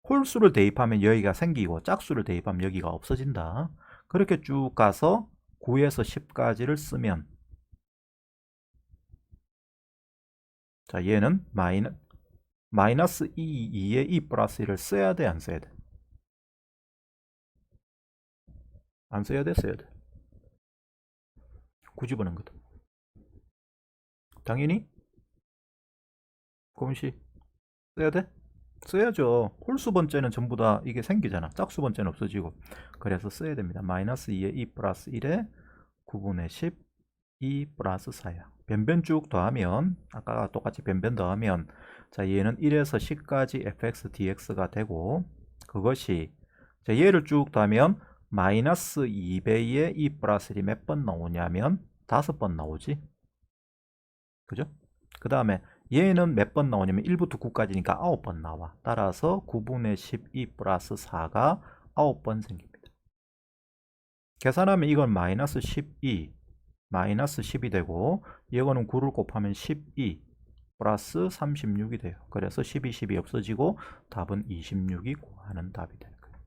홀수를 대입하면 여기가 생기고 짝수를 대입하면 여기가 없어진다. 그렇게 쭉 가서 9에서 10까지를 쓰면 자 얘는 마이너스 2에 2 플러스 1을 써야 돼 안 써야 돼? 안 써야 돼 써야 돼? 굳이 보는 거다. 당연히 공식 써야 돼? 써야죠. 홀수 번째는 전부 다 이게 생기잖아. 짝수 번째는 없어지고. 그래서 써야 됩니다. 마이너스 2에 2 플러스 1에 9분의 10 2 플러스 4야. 변변 쭉 더하면 아까 똑같이 변변 더하면 자 얘는 1에서 10까지 fx dx가 되고 그것이 자 얘를 쭉 더하면 마이너스 2배의 2 플러스 1이 몇 번 나오냐면 5번 나오지. 그죠? 그 다음에 얘는 몇 번 나오냐면 1부터 9까지니까 9번 나와. 따라서 9분의 12 플러스 4가 9번 생깁니다. 계산하면 이건 마이너스 12 마이너스 10이 되고 이거는 9를 곱하면 12 플러스 36이 돼요. 그래서 12, 10이 없어지고 답은 26이 구하는 답이 되는 거예요.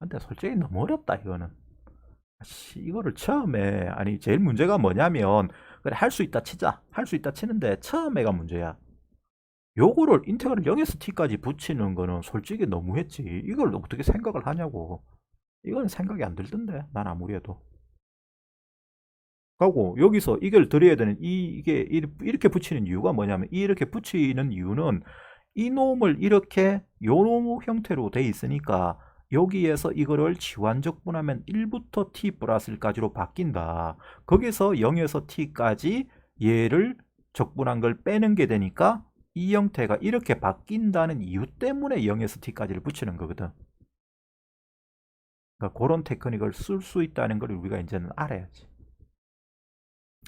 근데 솔직히 너무 어렵다 이거는. 이거를 처음에 아니 제일 문제가 뭐냐면 그래 할 수 있다 치자. 할 수 있다 치는데 처음에가 문제야. 요거를 인테그랄 0에서 t까지 붙이는 거는 솔직히 너무했지. 이걸 어떻게 생각을 하냐고. 이건 생각이 안 들던데 난 아무리 해도. 가고 여기서 이걸 드려야 되는 이게 이렇게 붙이는 이유가 뭐냐면 이렇게 붙이는 이유는 이놈을 이렇게 요 형태로 돼 있으니까 여기에서 이거를 지환적분하면 1부터 t 플러스 1까지로 바뀐다. 거기서 0에서 t까지 얘를 적분한 걸 빼는 게 되니까 이 형태가 이렇게 바뀐다는 이유 때문에 0에서 t까지를 붙이는 거거든. 그러니까 그런 테크닉을 쓸 수 있다는 걸 우리가 이제는 알아야지.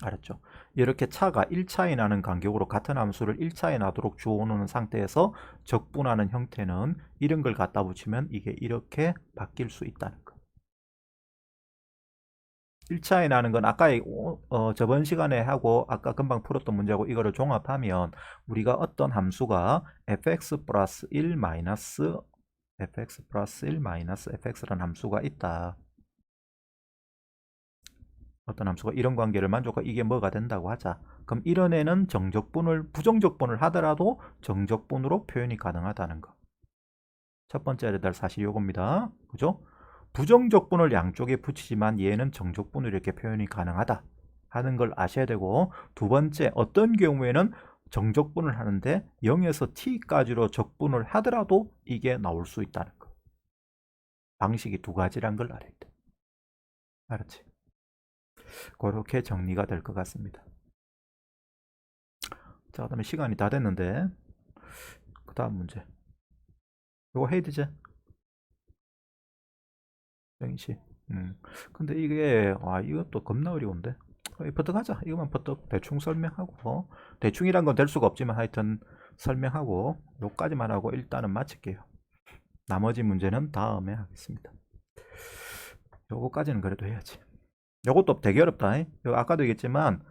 알았죠? 이렇게 차가 1차에 나는 간격으로 같은 함수를 1차에 나도록 주어놓는 상태에서 적분하는 형태는 이런 걸 갖다 붙이면 이게 이렇게 바뀔 수 있다는 거. 1차에 나는 건 아까 저번 시간에 하고 아까 금방 풀었던 문제하고 이거를 종합하면 우리가 어떤 함수가 fx 플러스 1 마이너스 fx 플러스 1 마이너스 fx라는 함수가 있다. 어떤 함수가 이런 관계를 만족하고 이게 뭐가 된다고 하자. 그럼 이런 애는 부정적분을 하더라도 정적분으로 표현이 가능하다는 거. 첫 번째 알아야 될 사실이 이겁니다. 그죠? 부정적분을 양쪽에 붙이지만 얘는 정적분으로 이렇게 표현이 가능하다 하는 걸 아셔야 되고, 두 번째 어떤 경우에는 정적분을 하는데 0에서 t까지로 적분을 하더라도 이게 나올 수 있다는 거. 방식이 두 가지란 걸 알아야 돼. 알았지? 그렇게 정리가 될 것 같습니다. 자, 그 다음에 시간이 다 됐는데 그 다음 문제 이거 해야 되지? 정희씨. 근데 이게 이것도 겁나 어려운데 버뜩 하자. 이거만 버뜩 대충 설명하고, 대충이란 건 될 수가 없지만 하여튼 설명하고 요까지만 하고 일단은 마칠게요. 나머지 문제는 다음에 하겠습니다. 요거까지는 그래도 해야지. 요것도 되게 어렵다. 아까도 얘기했지만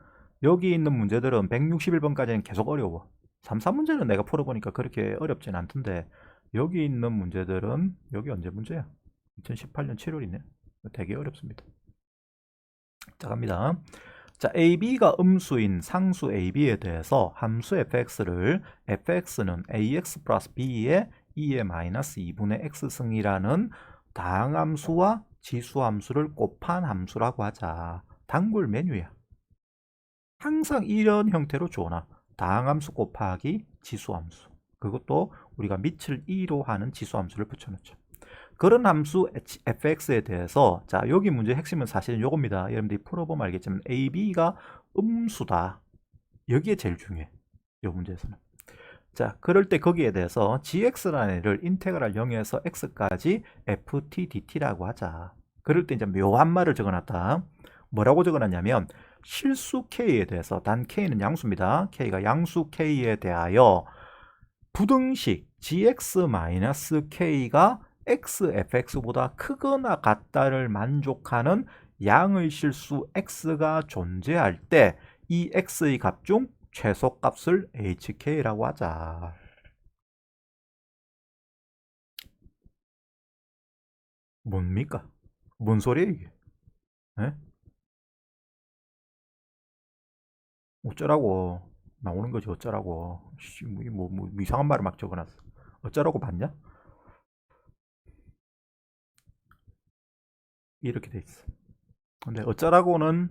여기 있는 문제들은 161번까지는 계속 어려워. 3, 문제는 내가 풀어보니까 그렇게 어렵진 않던데 여기 있는 문제들은, 여기 언제 문제야? 2018년 7월이네. 되게 어렵습니다. 자, 갑니다. 자, AB가 음수인 상수 AB에 대해서 함수 fx를 fx는 ax 플러스 b의 2의 마이너스 2분의 x승이라는 다항함수와 지수함수를 곱한 함수라고 하자. 단골 메뉴야. 항상 이런 형태로 주어놔. 다항함수 곱하기 지수함수. 그것도 우리가 밑을 2로 하는 지수함수를 붙여놓죠. 그런 함수 fx에 대해서, 자, 여기 문제 핵심은 사실은 요겁니다. 여러분들이 풀어보면 알겠지만 ab가 음수다. 여기에 제일 중요해. 요 문제에서는. 자, 그럴 때 거기에 대해서 gx라는 애를 인테그랄 0에서 x까지 ft dt라고 하자. 그럴 때 이제 묘한 말을 적어놨다. 뭐라고 적어놨냐면 실수 k에 대해서, 단 k는 양수입니다. k가 양수 k에 대하여 부등식 gx-k가 xfx보다 크거나 같다를 만족하는 양의 실수 x가 존재할 때 이 x의 값 중 최소값을 hk라고 하자. 뭡니까? 뭔 소리야 이게? 에? 어쩌라고 나오는 거지. 어쩌라고. 뭐 이상한 말을 막 적어놨어. 어쩌라고 봤냐? 이렇게 돼 있어. 근데 어쩌라고는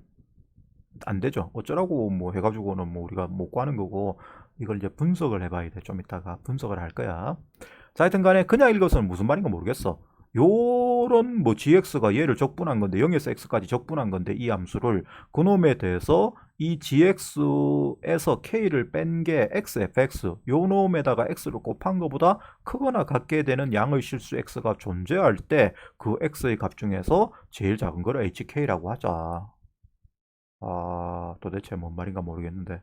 안 되죠. 어쩌라고 뭐 해가지고는 뭐 우리가 못 구하는 거고, 이걸 이제 분석을 해봐야 돼. 좀 이따가 분석을 할 거야. 자, 하여튼 간에 그냥 읽어서는 무슨 말인가 모르겠어. 요런 뭐 gx가 얘를 적분한 건데 0에서 x까지 적분한 건데 이 함수를, 그놈에 대해서 이 gx에서 k를 뺀 게 xfx, 요 놈에다가 x를 곱한 것보다 크거나 같게 되는 양의 실수 x가 존재할 때 그 x의 값 중에서 제일 작은 걸 hk라고 하자. 도대체 뭔 말인가 모르겠는데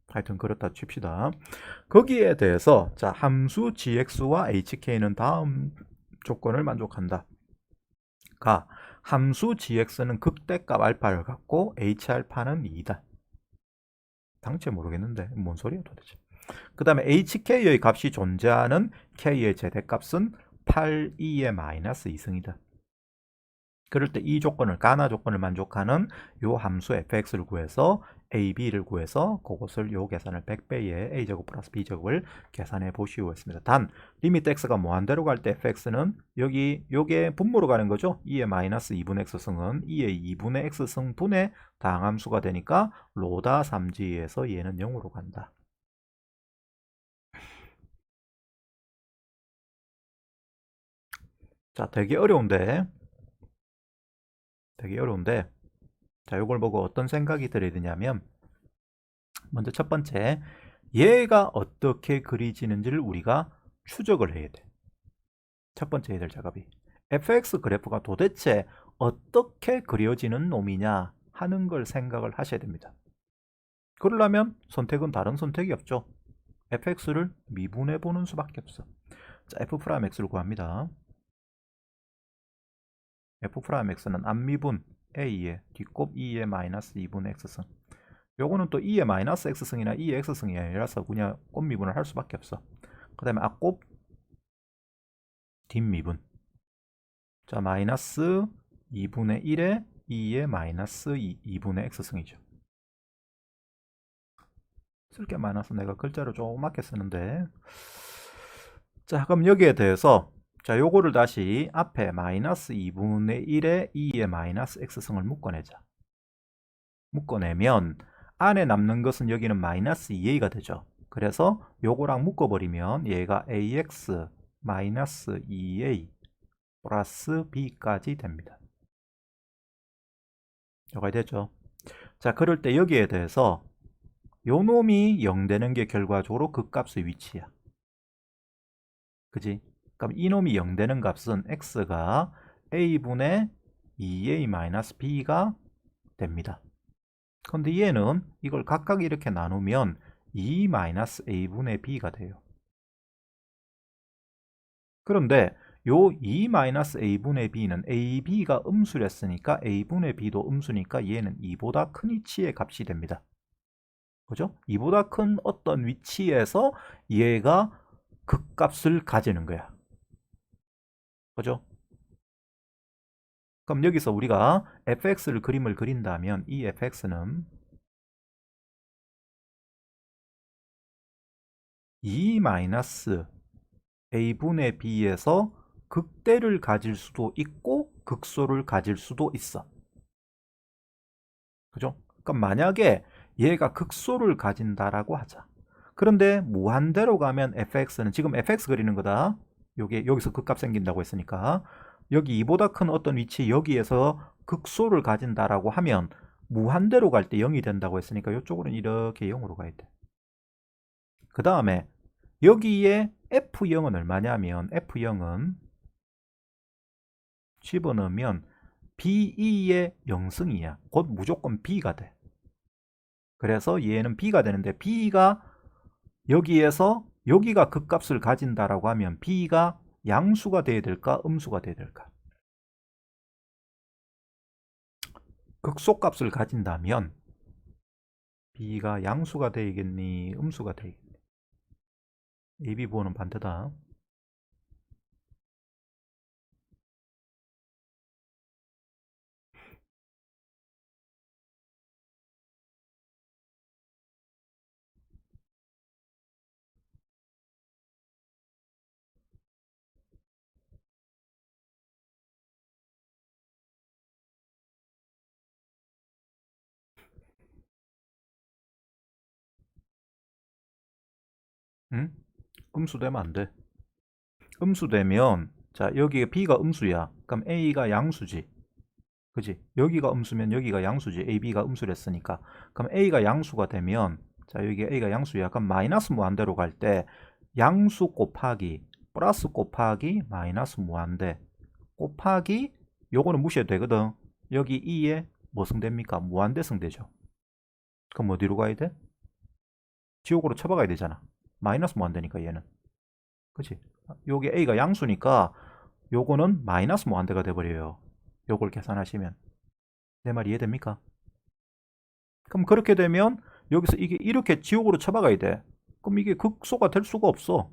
하여튼 그렇다 칩시다. 거기에 대해서 자, 함수 gx와 hk는 다음 조건을 만족한다. 가, 함수 gx는 극대값 알파를 갖고 h알파는 2다. 당최 모르겠는데 뭔 소리야 도대체. 그 다음에 hk의 값이 존재하는 k의 제대값은 8, 2의 마이너스 2승이다. 그럴 때 이 조건을, 가나 조건을 만족하는 요 함수 fx를 구해서 A, B를 구해서 그것을 요 계산을 100배의 A제곱 플러스 B제곱을 계산해 보시오 했습니다. 단 리미트 x가 무한대로 갈 때 fx는 여기 요게 분모로 가는 거죠. 2의 마이너스 2분의 x승은 2의 2분의 x승분의 다항함수가 되니까 로다 3지에서 얘는 0으로 간다. 자, 되게 어려운데 자, 요걸 보고 어떤 생각이 들어야 되냐면 먼저 첫 번째, 얘가 어떻게 그리지는지를 우리가 추적을 해야 돼. 첫 번째 해야 될 작업이 fx 그래프가 도대체 어떻게 그려지는 놈이냐 하는 걸 생각을 하셔야 됩니다. 그러려면 선택은 다른 선택이 없죠. fx를 미분해 보는 수밖에 없어. 자, f'x를 구합니다. f'x는 앞미분 a의 뒷곱 2의 마이너스 2분의 x승. 요거는 또 2의 마이너스 x승이나 2의 x승이 아니라서 그냥 곱미분을 할 수밖에 없어. 그 다음에 앞곱 뒷미분. 자, 마이너스 2분의 1에 2의 마이너스 2분의 x승이죠. 쓸 게 많아서 내가 글자를 조그맣게 쓰는데, 자, 그럼 여기에 대해서 자, 요거를 다시 앞에 마이너스 2분의 1에 2의 마이너스 x승을 묶어내자. 묶어내면 안에 남는 것은 여기는 마이너스 2a가 되죠. 그래서 요거랑 묶어버리면 얘가 ax 마이너스 2a 플러스 b까지 됩니다. 요가 되죠. 자, 그럴 때 여기에 대해서 요 놈이 0 되는 게 결과적으로 그 값의 위치야. 그지? 그럼 이 놈이 0 되는 값은 x가 a분의 2a-b가 됩니다. 근데 얘는 이걸 각각 이렇게 나누면 2-a분의 b가 돼요. 그런데 요 2-a분의 b는 ab가 음수랬으니까 a분의 b도 음수니까 얘는 2보다 큰 위치의 값이 됩니다. 그죠? 2보다 큰 어떤 위치에서 얘가 극값을 가지는 거야. 그죠? 그럼 여기서 우리가 fx를 그림을 그린다면 이 fx는 2-a분의 b에서 극대를 가질 수도 있고 극소를 가질 수도 있어. 그죠? 그럼 만약에 얘가 극소를 가진다라고 하자. 그런데 무한대로 가면 fx는 지금 fx 그리는 거다. 요게 여기서 극값 생긴다고 했으니까 여기 2보다 큰 어떤 위치 여기에서 극소를 가진다라고 하면 무한대로 갈 때 0이 된다고 했으니까 이쪽으로는 이렇게 0으로 가야 돼. 그 다음에 여기에 f0은 얼마냐면 f0은 집어넣으면 b2의 0승이야. 곧 무조건 b가 돼. 그래서 얘는 b가 되는데 b가 여기에서 여기가 극값을 가진다라고 하면 b가 양수가 돼야 될까 음수가 돼야 될까? 극소값을 가진다면 b가 양수가 되겠니 음수가 되겠니? AB 부호는 반대다. 응? 음수되면 안 돼. 음수되면 자 여기에 b가 음수야. 그럼 a가 양수지. 그지? 여기가 음수면 여기가 양수지. a, b가 음수랬으니까. 그럼 a가 양수가 되면 자 여기 a가 양수야. 그럼 마이너스 무한대로 갈 때 양수 곱하기 플러스 곱하기 마이너스 무한대 곱하기 요거는 무시해도 되거든. 여기 2에 뭐 승됩니까? 무한대 승되죠. 그럼 어디로 가야 돼? 지옥으로 쳐박아야 되잖아. 마이너스 무한대니까 얘는. 그치? 요게 a가 양수니까 요거는 마이너스 무한대가 돼버려요. 요걸 계산하시면. 내 말 이해됩니까? 그럼 그렇게 되면 여기서 이게 이렇게 지옥으로 쳐박아야 돼. 그럼 이게 극소가 될 수가 없어.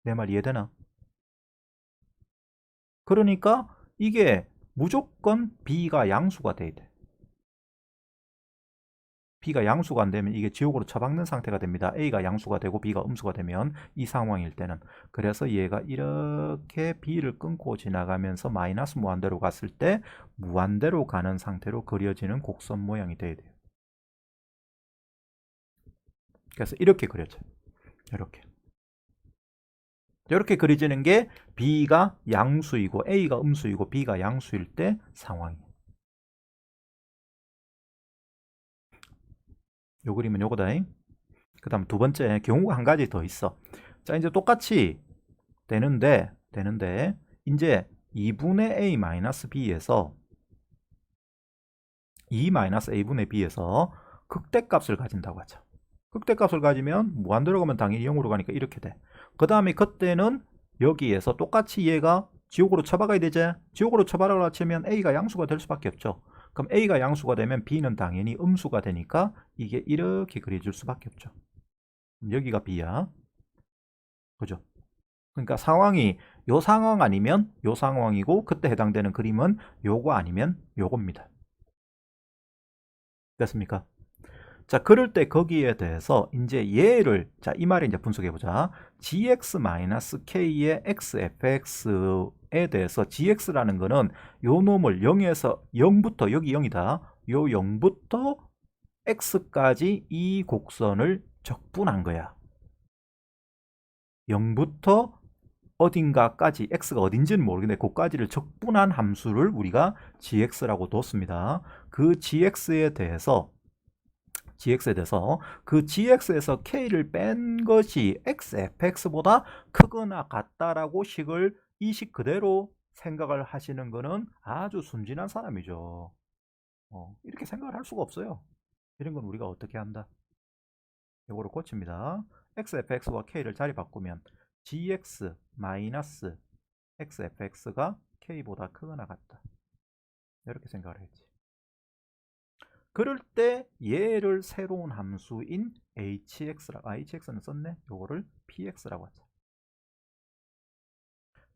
내 말 이해되나? 그러니까 이게 무조건 b가 양수가 돼야 돼. b가 양수가 안 되면 이게 지옥으로 처박는 상태가 됩니다. a가 양수가 되고 b가 음수가 되면 이 상황일 때는. 그래서 얘가 이렇게 b를 끊고 지나가면서 마이너스 무한대로 갔을 때 무한대로 가는 상태로 그려지는 곡선 모양이 돼야 돼요. 그래서 이렇게 그려져요. 이렇게 그려지는 게 b가 양수이고 a가 음수이고 b가 양수일 때 상황이에요. 요 그림은 요거다. 그 다음 두 번째 경우가 한 가지 더 있어. 자, 이제 똑같이 되는데 이제 2분의 a 마이너스 b에서 2-a분의 b에서 극대값을 가진다고 하죠. 극대값을 가지면 무한대로 가면 당연히 0으로 가니까 이렇게 돼. 그 다음에 그때는 여기에서 똑같이 얘가 지옥으로 쳐박아야 되지. 지옥으로 쳐박으라 치면 a가 양수가 될 수밖에 없죠. 그럼 a가 양수가 되면 b는 당연히 음수가 되니까 이게 이렇게 그려질 수밖에 없죠. 여기가 b야. 그죠? 그러니까 상황이 요 상황 아니면 요 상황이고 그때 해당되는 그림은 요거 아니면 요겁니다. 됐습니까? 자, 그럴 때 거기에 대해서 이제 얘를, 자, 이 말을 이제 분석해 보자. gx-k의 xfx에 대해서 gx라는 거는 요 놈을 0에서 0부터, 여기 0이다. 요 0부터 x까지 이 곡선을 적분한 거야. 0부터 어딘가까지, x가 어딘지는 모르겠는데 그까지를 적분한 함수를 우리가 gx라고 뒀습니다. 그 gx에 대해서 그 gx에서 k를 뺀 것이 xfx보다 크거나 같다라고 이 식 그대로 생각을 하시는 거는 아주 순진한 사람이죠. 이렇게 생각을 할 수가 없어요. 이런 건 우리가 어떻게 한다? 이거를 고칩니다. xfx와 k를 자리 바꾸면 gx 마이너스 xfx가 k보다 크거나 같다. 이렇게 생각을 했지. 그럴 때 얘를 새로운 함수인 hx는 썼네. 요거를 px라고 하자.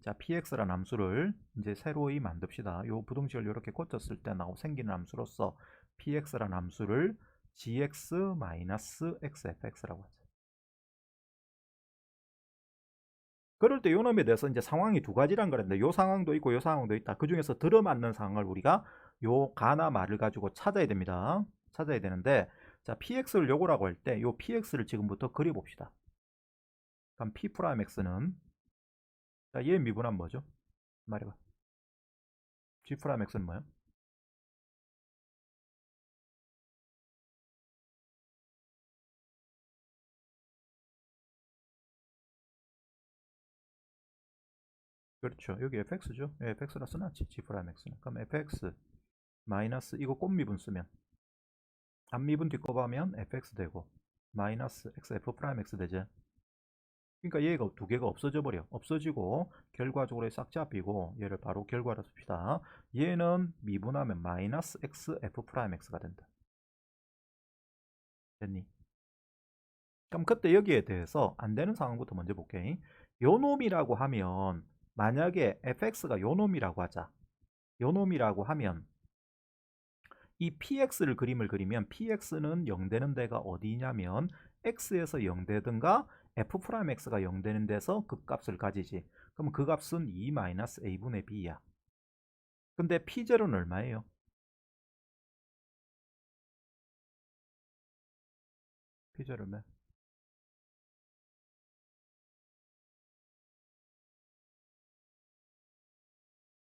자, px라는 함수를 이제 새로이 만듭시다. 요 부등식을 이렇게 고쳤을 때 생기는 함수로서 px라는 함수를 gx-xfx라고 하자. 그럴 때 요 놈에 대해서 이제 상황이 두 가지란 거랬는데 요 상황도 있고 요 상황도 있다. 그 중에서 들어맞는 상황을 우리가 요 가나 말을 가지고 찾아야 됩니다. 찾아야 되는데, 자, px를 요거라고 할 때 요 px를 지금부터 그려봅시다. 그럼 p'x는, 자, 얘 미분하면 뭐죠? 말해봐. g'x는 뭐야? 그렇죠. 여기 fx죠. fx라 써놨지. g'x는. 그럼 fx 마이너스 이거 꽃미분 쓰면 앞미분 뒷곱하면 fx 되고 마이너스 xf'x 되죠. 그러니까 얘가 두 개가 없어져 버려. 없어지고 결과적으로 싹 잡히고 얘를 바로 결과로 씁시다. 얘는 미분하면 마이너스 xf'x가 된다. 됐니? 그럼 그때 여기에 대해서 안 되는 상황부터 먼저 볼게. 요 놈이라고 하면 만약에 fx가 요 놈이라고 하자. 요 놈이라고 하면 이 px를 그림을 그리면 px는 0 되는 데가 어디냐면 x에서 0 되든가 f'x가 0 되는 데서 그 값을 가지지. 그럼 그 값은 2-a분의 b야. 근데 p0는 얼마예요? p0는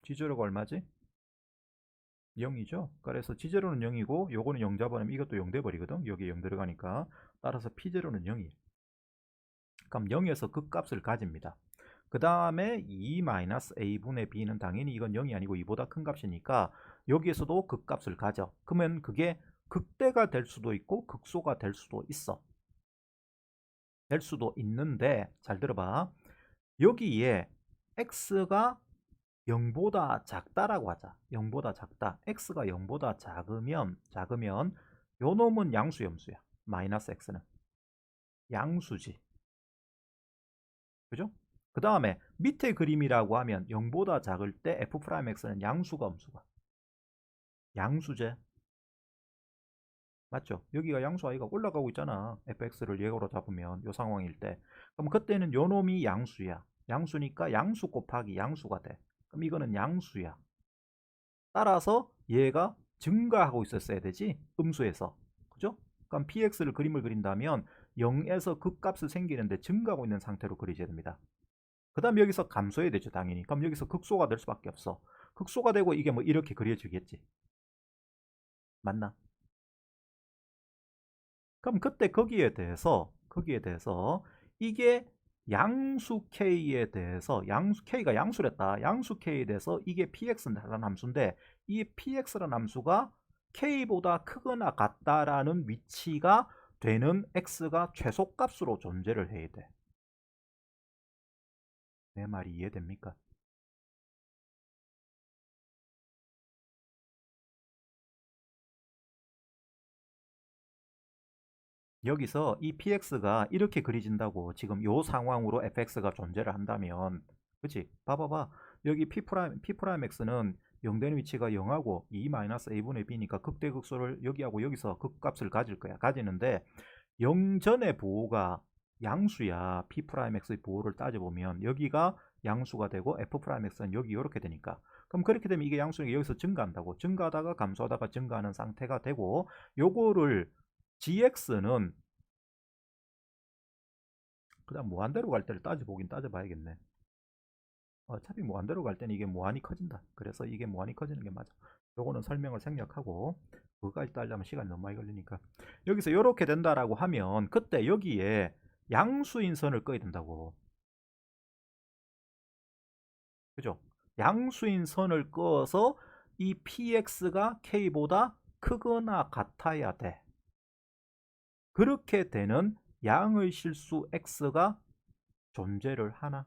g0가 얼마지? 0이죠. 그래서 g0는 0이고 요거는 0 잡아내면 이것도 0 돼버리거든. 여기 0 들어가니까. 따라서 p0는 0이에요. 그럼 0에서 그 값을 가집니다. 그 다음에 2-a분의 b는 당연히 이건 0이 아니고 2보다 큰 값이니까 여기에서도 그 값을 가져. 그러면 그게 극대가 될 수도 있고 극소가 될 수도 있어. 될 수도 있는데 잘 들어봐. 여기에 x가 0보다 작다라고 하자. 0보다 작다. x가 0보다 작으면 요 놈은 양수 염수야. 마이너스 x는 양수지. 그죠? 그 다음에 밑에 그림이라고 하면 0보다 작을 때 f'x는 양수가 음수가? 양수제. 맞죠? 여기가 양수 i가 올라가고 있잖아. fx를 예로 잡으면 요 상황일 때. 그럼 그때는 요 놈이 양수야. 양수니까 양수 곱하기 양수가 돼. 그럼 이거는 양수야. 따라서 얘가 증가하고 있었어야 되지. 음수에서. 그죠? 그럼 px를 그림을 그린다면 0에서 극값을 생기는데 증가하고 있는 상태로 그리셔야 됩니다. 그 다음 여기서 감소해야 되죠, 당연히. 그럼 여기서 극소가 될 수밖에 없어. 극소가 되고 이게 뭐 이렇게 그려지겠지. 맞나? 그럼 그때 거기에 대해서 이게 양수 k에 대해서 양수 k가 양수랬다. 양수 k에 대해서 이게 px라는 함수인데 이 px라는 함수가 k보다 크거나 같다라는 위치가 되는 x가 최소값으로 존재를 해야 돼. 내 말이 이해됩니까? 여기서 이 px가 이렇게 그려진다고 지금 요 상황으로 fx가 존재를 한다면 그치? 봐봐봐. 여기 P'X는 0 되는 위치가 0하고 2-a분의 b니까 극대극소를 여기하고 여기서 극값을 가질 거야. 가지는데 0 전의 부호가 양수야. P'X의 부호를 따져보면 여기가 양수가 되고 F'X는 여기 이렇게 되니까 그럼 그렇게 되면 이게 양수니까 여기서 증가한다고 증가하다가 감소하다가 증가하는 상태가 되고 요거를 gx는 그다음 무한대로 갈 때를 따져보긴 따져봐야겠네. 어차피 무한대로 갈 때는 이게 무한히 커진다. 그래서 이게 무한히 커지는 게 맞아. 요거는 설명을 생략하고 그거까지 따려면 시간이 너무 많이 걸리니까 여기서 이렇게 된다라고 하면 그때 여기에 양수인 선을 꺼야 된다고. 그죠? 양수인 선을 꺼서 이 px가 k보다 크거나 같아야 돼. 그렇게 되는 양의 실수 x가 존재를 하나?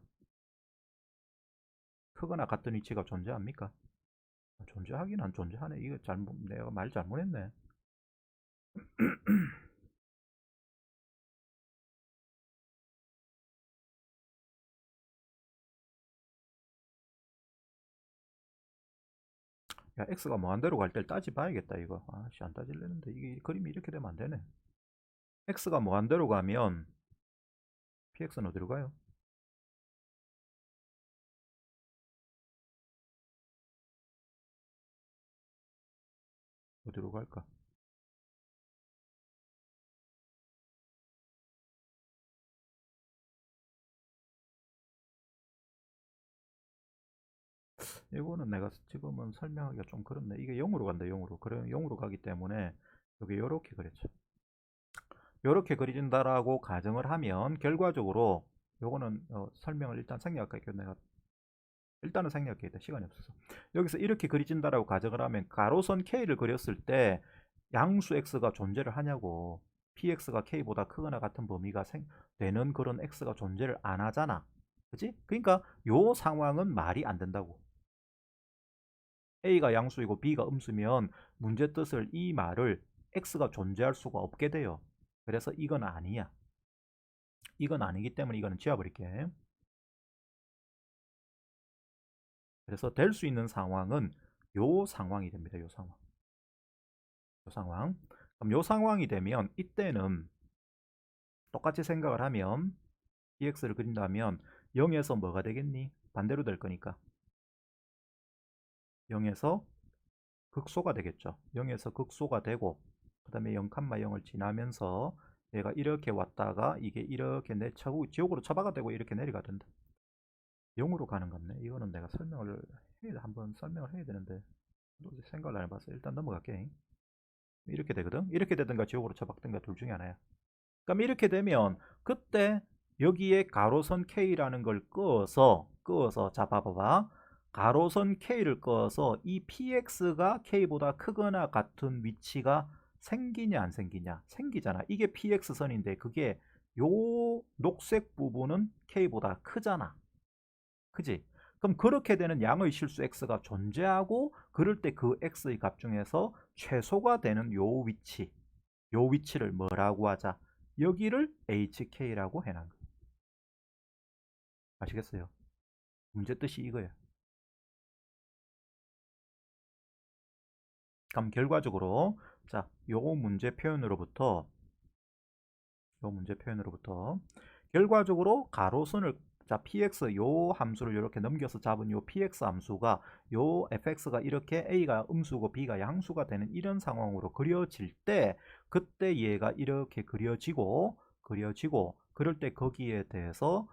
크거나 같은 위치가 존재합니까? 존재하긴 안 존재하네. 이거 잘못, 내가 말 잘못했네. 야, x가 무한대로 갈 때를 따져봐야겠다, 이거. 아씨, 안 따질려는데. 이게 그림이 이렇게 되면 안 되네. x가 무한대로 가면 px는 어디로 가요? 어디로 갈까? 이거는 내가 지금은 설명하기가 좀 그렇네. 이게 0으로 간다, 0으로. 그래, 0으로 가기 때문에 여기 요렇게 그랬죠. 요렇게 그려진다라고 가정을 하면 결과적으로 요거는 설명을 일단 생략할게요. 내가 일단은 생략해야 돼. 시간이 없어서. 여기서 이렇게 그려진다라고 가정을 하면 가로선 K를 그렸을 때 양수 X가 존재를 하냐고. PX가 K보다 크거나 같은 범위가 되는 그런 X가 존재를 안 하잖아. 그치? 그러니까 요 상황은 말이 안 된다고. A가 양수이고 B가 음수면 문제 뜻을 이 말을 X가 존재할 수가 없게 돼요. 그래서 이건 아니야. 이건 아니기 때문에 이거는 지워버릴게. 그래서 될 수 있는 상황은 요 상황이 됩니다. 요 상황. 요 상황. 그럼 요 상황이 되면 이때는 똑같이 생각을 하면 dx를 그린다면 0에서 뭐가 되겠니? 반대로 될 거니까 0에서 극소가 되겠죠. 0에서 극소가 되고 그 다음에 0,0을 지나면서 얘가 이렇게 왔다가 이게 이렇게 지옥으로 처박아 되고 이렇게 내려가 된다. 0으로 가는 같네. 이거는 내가 한번 설명을 해야 되는데 생각을 안 해봤어. 일단 넘어갈게. 이렇게 되거든. 이렇게 되든가 지옥으로 처박든가 둘 중에 하나야. 그럼 이렇게 되면 그때 여기에 가로선 K라는 걸 끄어서 자 봐봐봐. 가로선 K를 끄어서 이 PX가 K보다 크거나 같은 위치가 생기냐 안 생기냐? 생기잖아. 이게 PX선인데 그게 요 녹색 부분은 K보다 크잖아. 그지? 그럼 그렇게 되는 양의 실수 x가 존재하고 그럴 때 그 x의 값 중에서 최소가 되는 요 위치를 뭐라고 하자? 여기를 hk라고 해놓은 거예요. 아시겠어요? 문제 뜻이 이거예요. 그럼 결과적으로 자 요 문제 표현으로부터 결과적으로 가로선을 자 px 요 함수를 이렇게 넘겨서 잡은 요 px 함수가 요 fx가 이렇게 a가 음수고 b가 양수가 되는 이런 상황으로 그려질 때 그때 얘가 이렇게 그려지고 그럴 때 거기에 대해서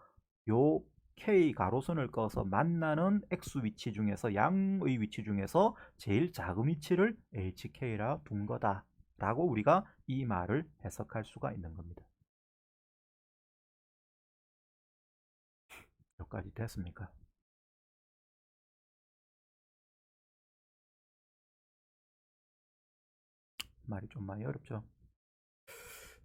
요 k 가로선을 꺼서 만나는 x 위치 중에서 양의 위치 중에서 제일 작은 위치를 hk라 둔 거다 라고 우리가 이 말을 해석할 수가 있는 겁니다. 여기까지 됐습니까? 말이 좀 많이 어렵죠.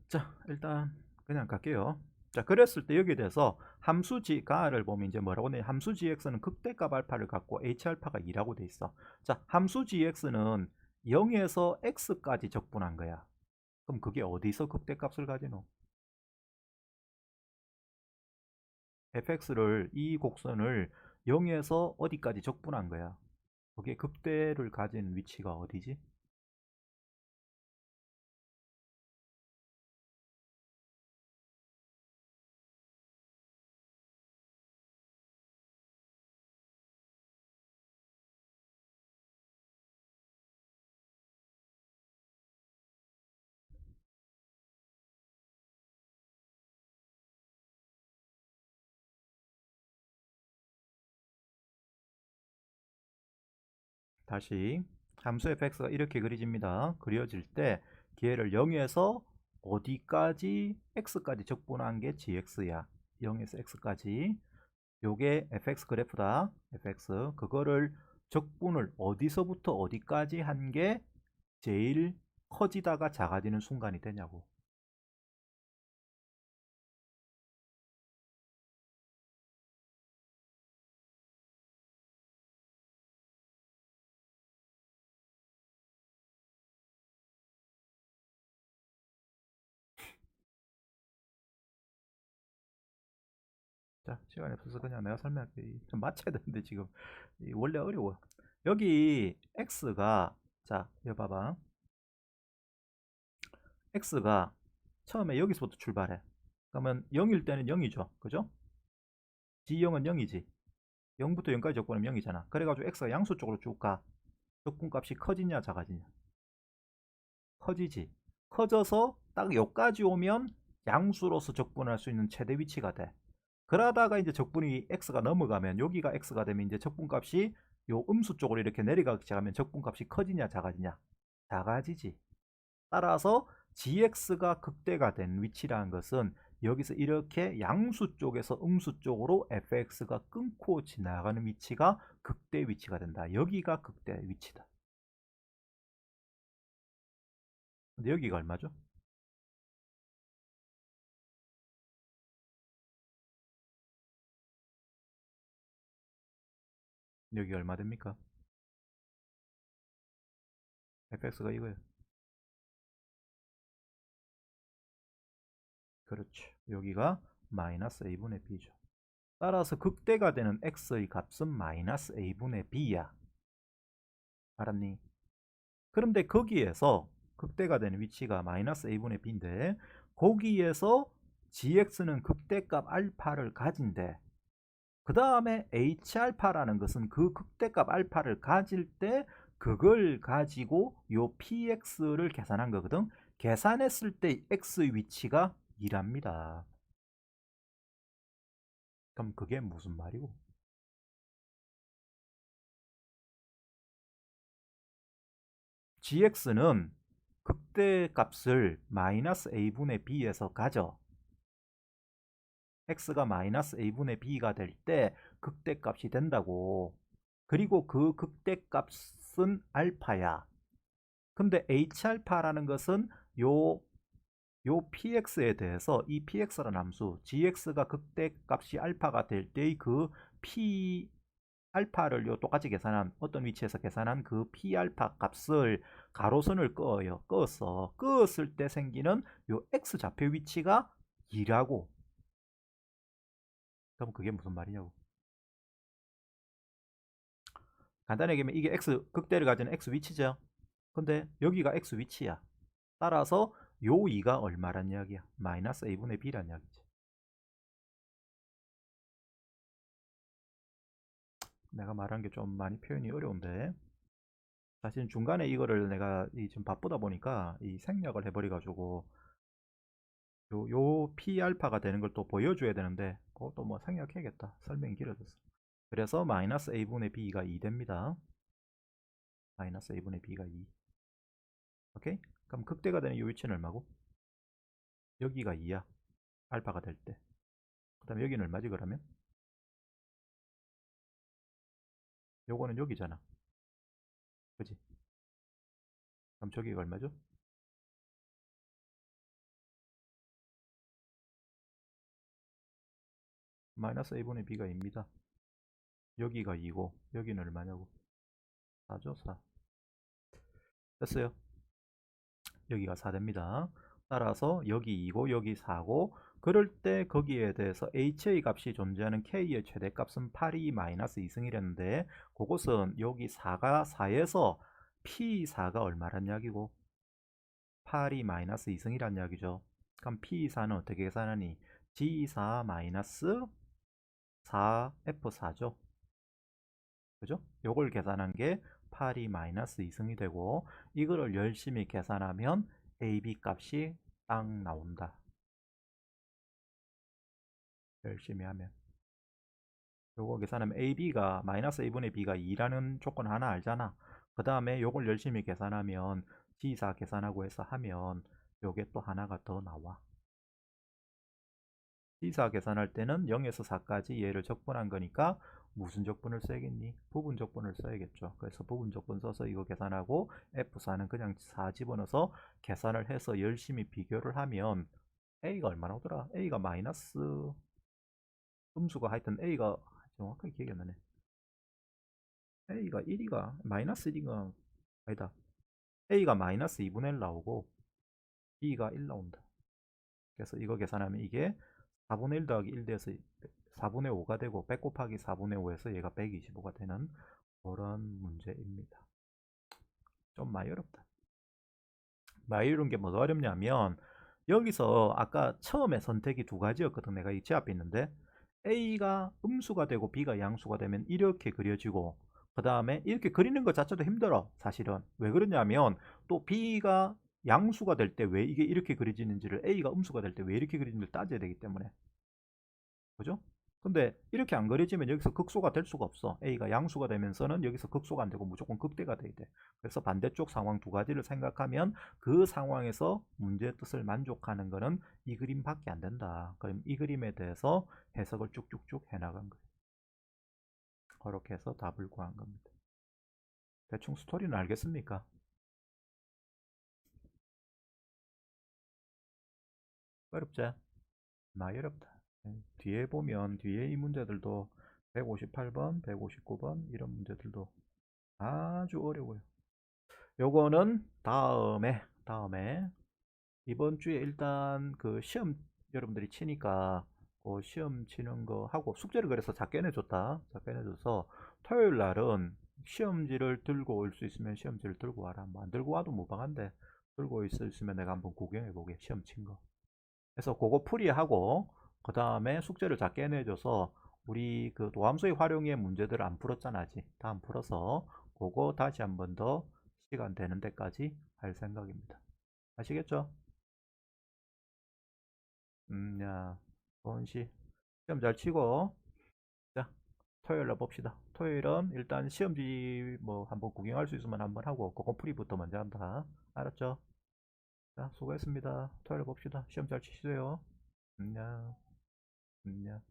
자, 일단 그냥 갈게요. 자, 그랬을 때 여기에 대해서 함수 g가를 보면 이제 뭐라고 내? 함수 gx는 극대값 알파를 갖고 h 알파가 2라고 돼 있어. 자, 함수 gx는 0에서 x까지 적분한 거야. 그럼 그게 어디서 극대값을 가지노? fx를 이 곡선을 0에서 어디까지 적분한 거야. 그게 극대를 가진 위치가 어디지? 다시 함수 fx가 이렇게 그려집니다. 그려질 때 기회를 0에서 어디까지 x까지 적분한 게 gx야. 0에서 x까지. 요게 fx 그래프다. fx 그거를 적분을 어디서부터 어디까지 한 게 제일 커지다가 작아지는 순간이 되냐고. 자, 시간이 없어서 그냥 내가 설명할게. 좀 맞춰야 되는데 지금 원래 어려워. 여기 x가 자, 이거 봐봐. x가 처음에 여기서부터 출발해. 그러면 0일 때는 0이죠. 그죠? g0은 0이지. 0부터 0까지 적분하면 0이잖아. 그래가지고 x가 양수 쪽으로 쭉 가. 적분값이 커지냐 작아지냐? 커지지. 커져서 딱 여기까지 오면 양수로서 적분할 수 있는 최대 위치가 돼. 그러다가 이제 적분이 x가 넘어가면 여기가 x가 되면 이제 적분값이 요 음수 쪽으로 이렇게 내려가기 시작하면 적분값이 커지냐 작아지냐? 작아지지. 따라서 gx가 극대가 된 위치라는 것은 여기서 이렇게 양수 쪽에서 음수 쪽으로 fx가 끊고 지나가는 위치가 극대 위치가 된다. 여기가 극대 위치다. 근데 여기가 얼마죠? 여기 얼마 됩니까? fx가 이거예요. 그렇죠. 여기가 마이너스 a분의 b죠. 따라서 극대가 되는 x의 값은 마이너스 a분의 b야. 알았니? 그런데 거기에서 극대가 되는 위치가 마이너스 a분의 b인데 거기에서 gx는 극대값 알파를 가진대. 그 다음에 h알파라는 것은 그 극대값 알파를 가질 때 그걸 가지고 요 px를 계산한 거거든. 계산했을 때 x의 위치가 2랍니다. 그럼 그게 무슨 말이고? gx는 극대값을 마이너스 a분의 b에서 가져. x가 마이너스 a분의 b가 될 때 극대값이 된다고. 그리고 그 극대값은 알파야. 근데 h알파라는 것은 요 px에 대해서 이 px라는 함수 gx가 극대값이 알파가 될 때의 그 p 알파를 요 똑같이 계산한 어떤 위치에서 계산한 그 p 알파 값을 가로선을 그어요. 그었을 때 생기는 요 x 좌표 위치가 2라고. 그럼 그게 무슨 말이냐고. 간단하게 얘기하면 이게 x 극대를 가지는 x 위치죠. 근데 여기가 x 위치야. 따라서 요 2가 얼마란 이야기야? 마이너스 a분의 b란 이야기지. 내가 말한 게 좀 많이 표현이 어려운데 사실 중간에 이거를 내가 지금 바쁘다 보니까 이 생략을 해버려 가지고 요 p 알파가 되는 걸 또 보여줘야 되는데 그것도 뭐 생략해야겠다. 설명이 길어졌어. 그래서 마이너스 a분의 b가 2 됩니다. 마이너스 a분의 b가 2. 오케이? 그럼 극대가 되는 이 위치는 얼마고? 여기가 2야. 알파가 될 때. 그 다음에 여기는 얼마지 그러면? 요거는 여기잖아. 그지? 그럼 저기가 얼마죠? 마이너스 a분의 b가 2입니다. 여기가 2고 여기는 얼마냐고? 4죠? 4. 됐어요. 여기가 4 됩니다. 따라서 여기 2고 여기 4고 그럴 때 거기에 대해서 HA 값이 존재하는 K의 최대값은 8이 마이너스 2승이랬는데 그것은 여기 4가 4에서 P4가 얼마란 이야기고 8이 마이너스 2승이란 이야기죠. 그럼 P4는 어떻게 계산하니? G4 마이너스 4F4죠. 그죠? 요걸 계산한 게 8이 마이너스 2승이 되고 이거를 열심히 계산하면 AB 값이 딱 나온다. 열심히 하면. 요거 계산하면 AB가 마이너스 A분의 B가 2라는 조건 하나 알잖아. 그 다음에 요걸 열심히 계산하면 G4 계산하고 해서 하면 요게 또 하나가 더 나와. G4 계산할 때는 0에서 4까지 얘를 적분한 거니까 무슨 적분을 써야겠니? 부분 적분을 써야겠죠. 그래서 부분 적분 써서 이거 계산하고 F4는 그냥 4 집어넣어서 계산을 해서 열심히 비교를 하면 A가 얼마나 오더라? A가 마이너스 음수가 하여튼 A가 정확하게 기억이 안 나네. A가 1이가 마이너스 1이가 아니다. A가 마이너스 2분의 1 나오고 B가 1 나온다. 그래서 이거 계산하면 이게 4분의 1 더하기 1 돼서 4분의 5가 되고 100 곱하기 4분의 5에서 얘가 125가 되는 그런 문제입니다. 좀 많이 어렵다. 많이 어려운 게 뭐가 어렵냐면 여기서 아까 처음에 선택이 두 가지였거든. 내가 이 제 앞에 있는데 A가 음수가 되고 B가 양수가 되면 이렇게 그려지고 그 다음에 이렇게 그리는 것 자체도 힘들어. 사실은 왜 그러냐면 또 B가 양수가 될 때 왜 이게 이렇게 그려지는지를 A가 음수가 될 때 왜 이렇게 그리는지를 따져야 되기 때문에 그죠? 근데 이렇게 안 그려지면 여기서 극소가 될 수가 없어. A가 양수가 되면서는 여기서 극소가 안 되고 무조건 극대가 돼야 돼. 그래서 반대쪽 상황 두 가지를 생각하면 그 상황에서 문제의 뜻을 만족하는 거는 이 그림밖에 안 된다. 그럼 이 그림에 대해서 해석을 쭉쭉쭉 해나간 거예요. 그렇게 해서 답을 구한 겁니다. 대충 스토리는 알겠습니까? 어렵지? 많이 어렵다. 뒤에 보면 뒤에 이 문제들도 158번, 159번 이런 문제들도 아주 어려워요. 요거는 다음에 이번 주에 일단 그 시험 여러분들이 치니까 그 시험 치는 거 하고 숙제를 그래서 작게 내줬다. 작게 내줘서 토요일 날은 시험지를 들고 올 수 있으면 시험지를 들고 와라. 뭐 안 들고 와도 무방한데 들고 있으면 내가 한번 구경해 보게 시험 친 거. 그래서 그거 풀이하고 그 다음에 숙제를 작게 내줘서 우리 그 도함수의 활용의 문제들 안 풀었잖아 아직. 다 안 풀어서 그거 다시 한번 더 시간 되는 데까지 할 생각입니다. 아시겠죠? 야, 원시 시험 잘 치고 자, 토요일 날 봅시다. 토요일은 일단 시험지 뭐 한번 구경할 수 있으면 한번 하고 그거 풀이부터 먼저 한다. 알았죠? 자, 수고했습니다. 토요일 봅시다. 시험 잘 치세요. 안녕. 안녕.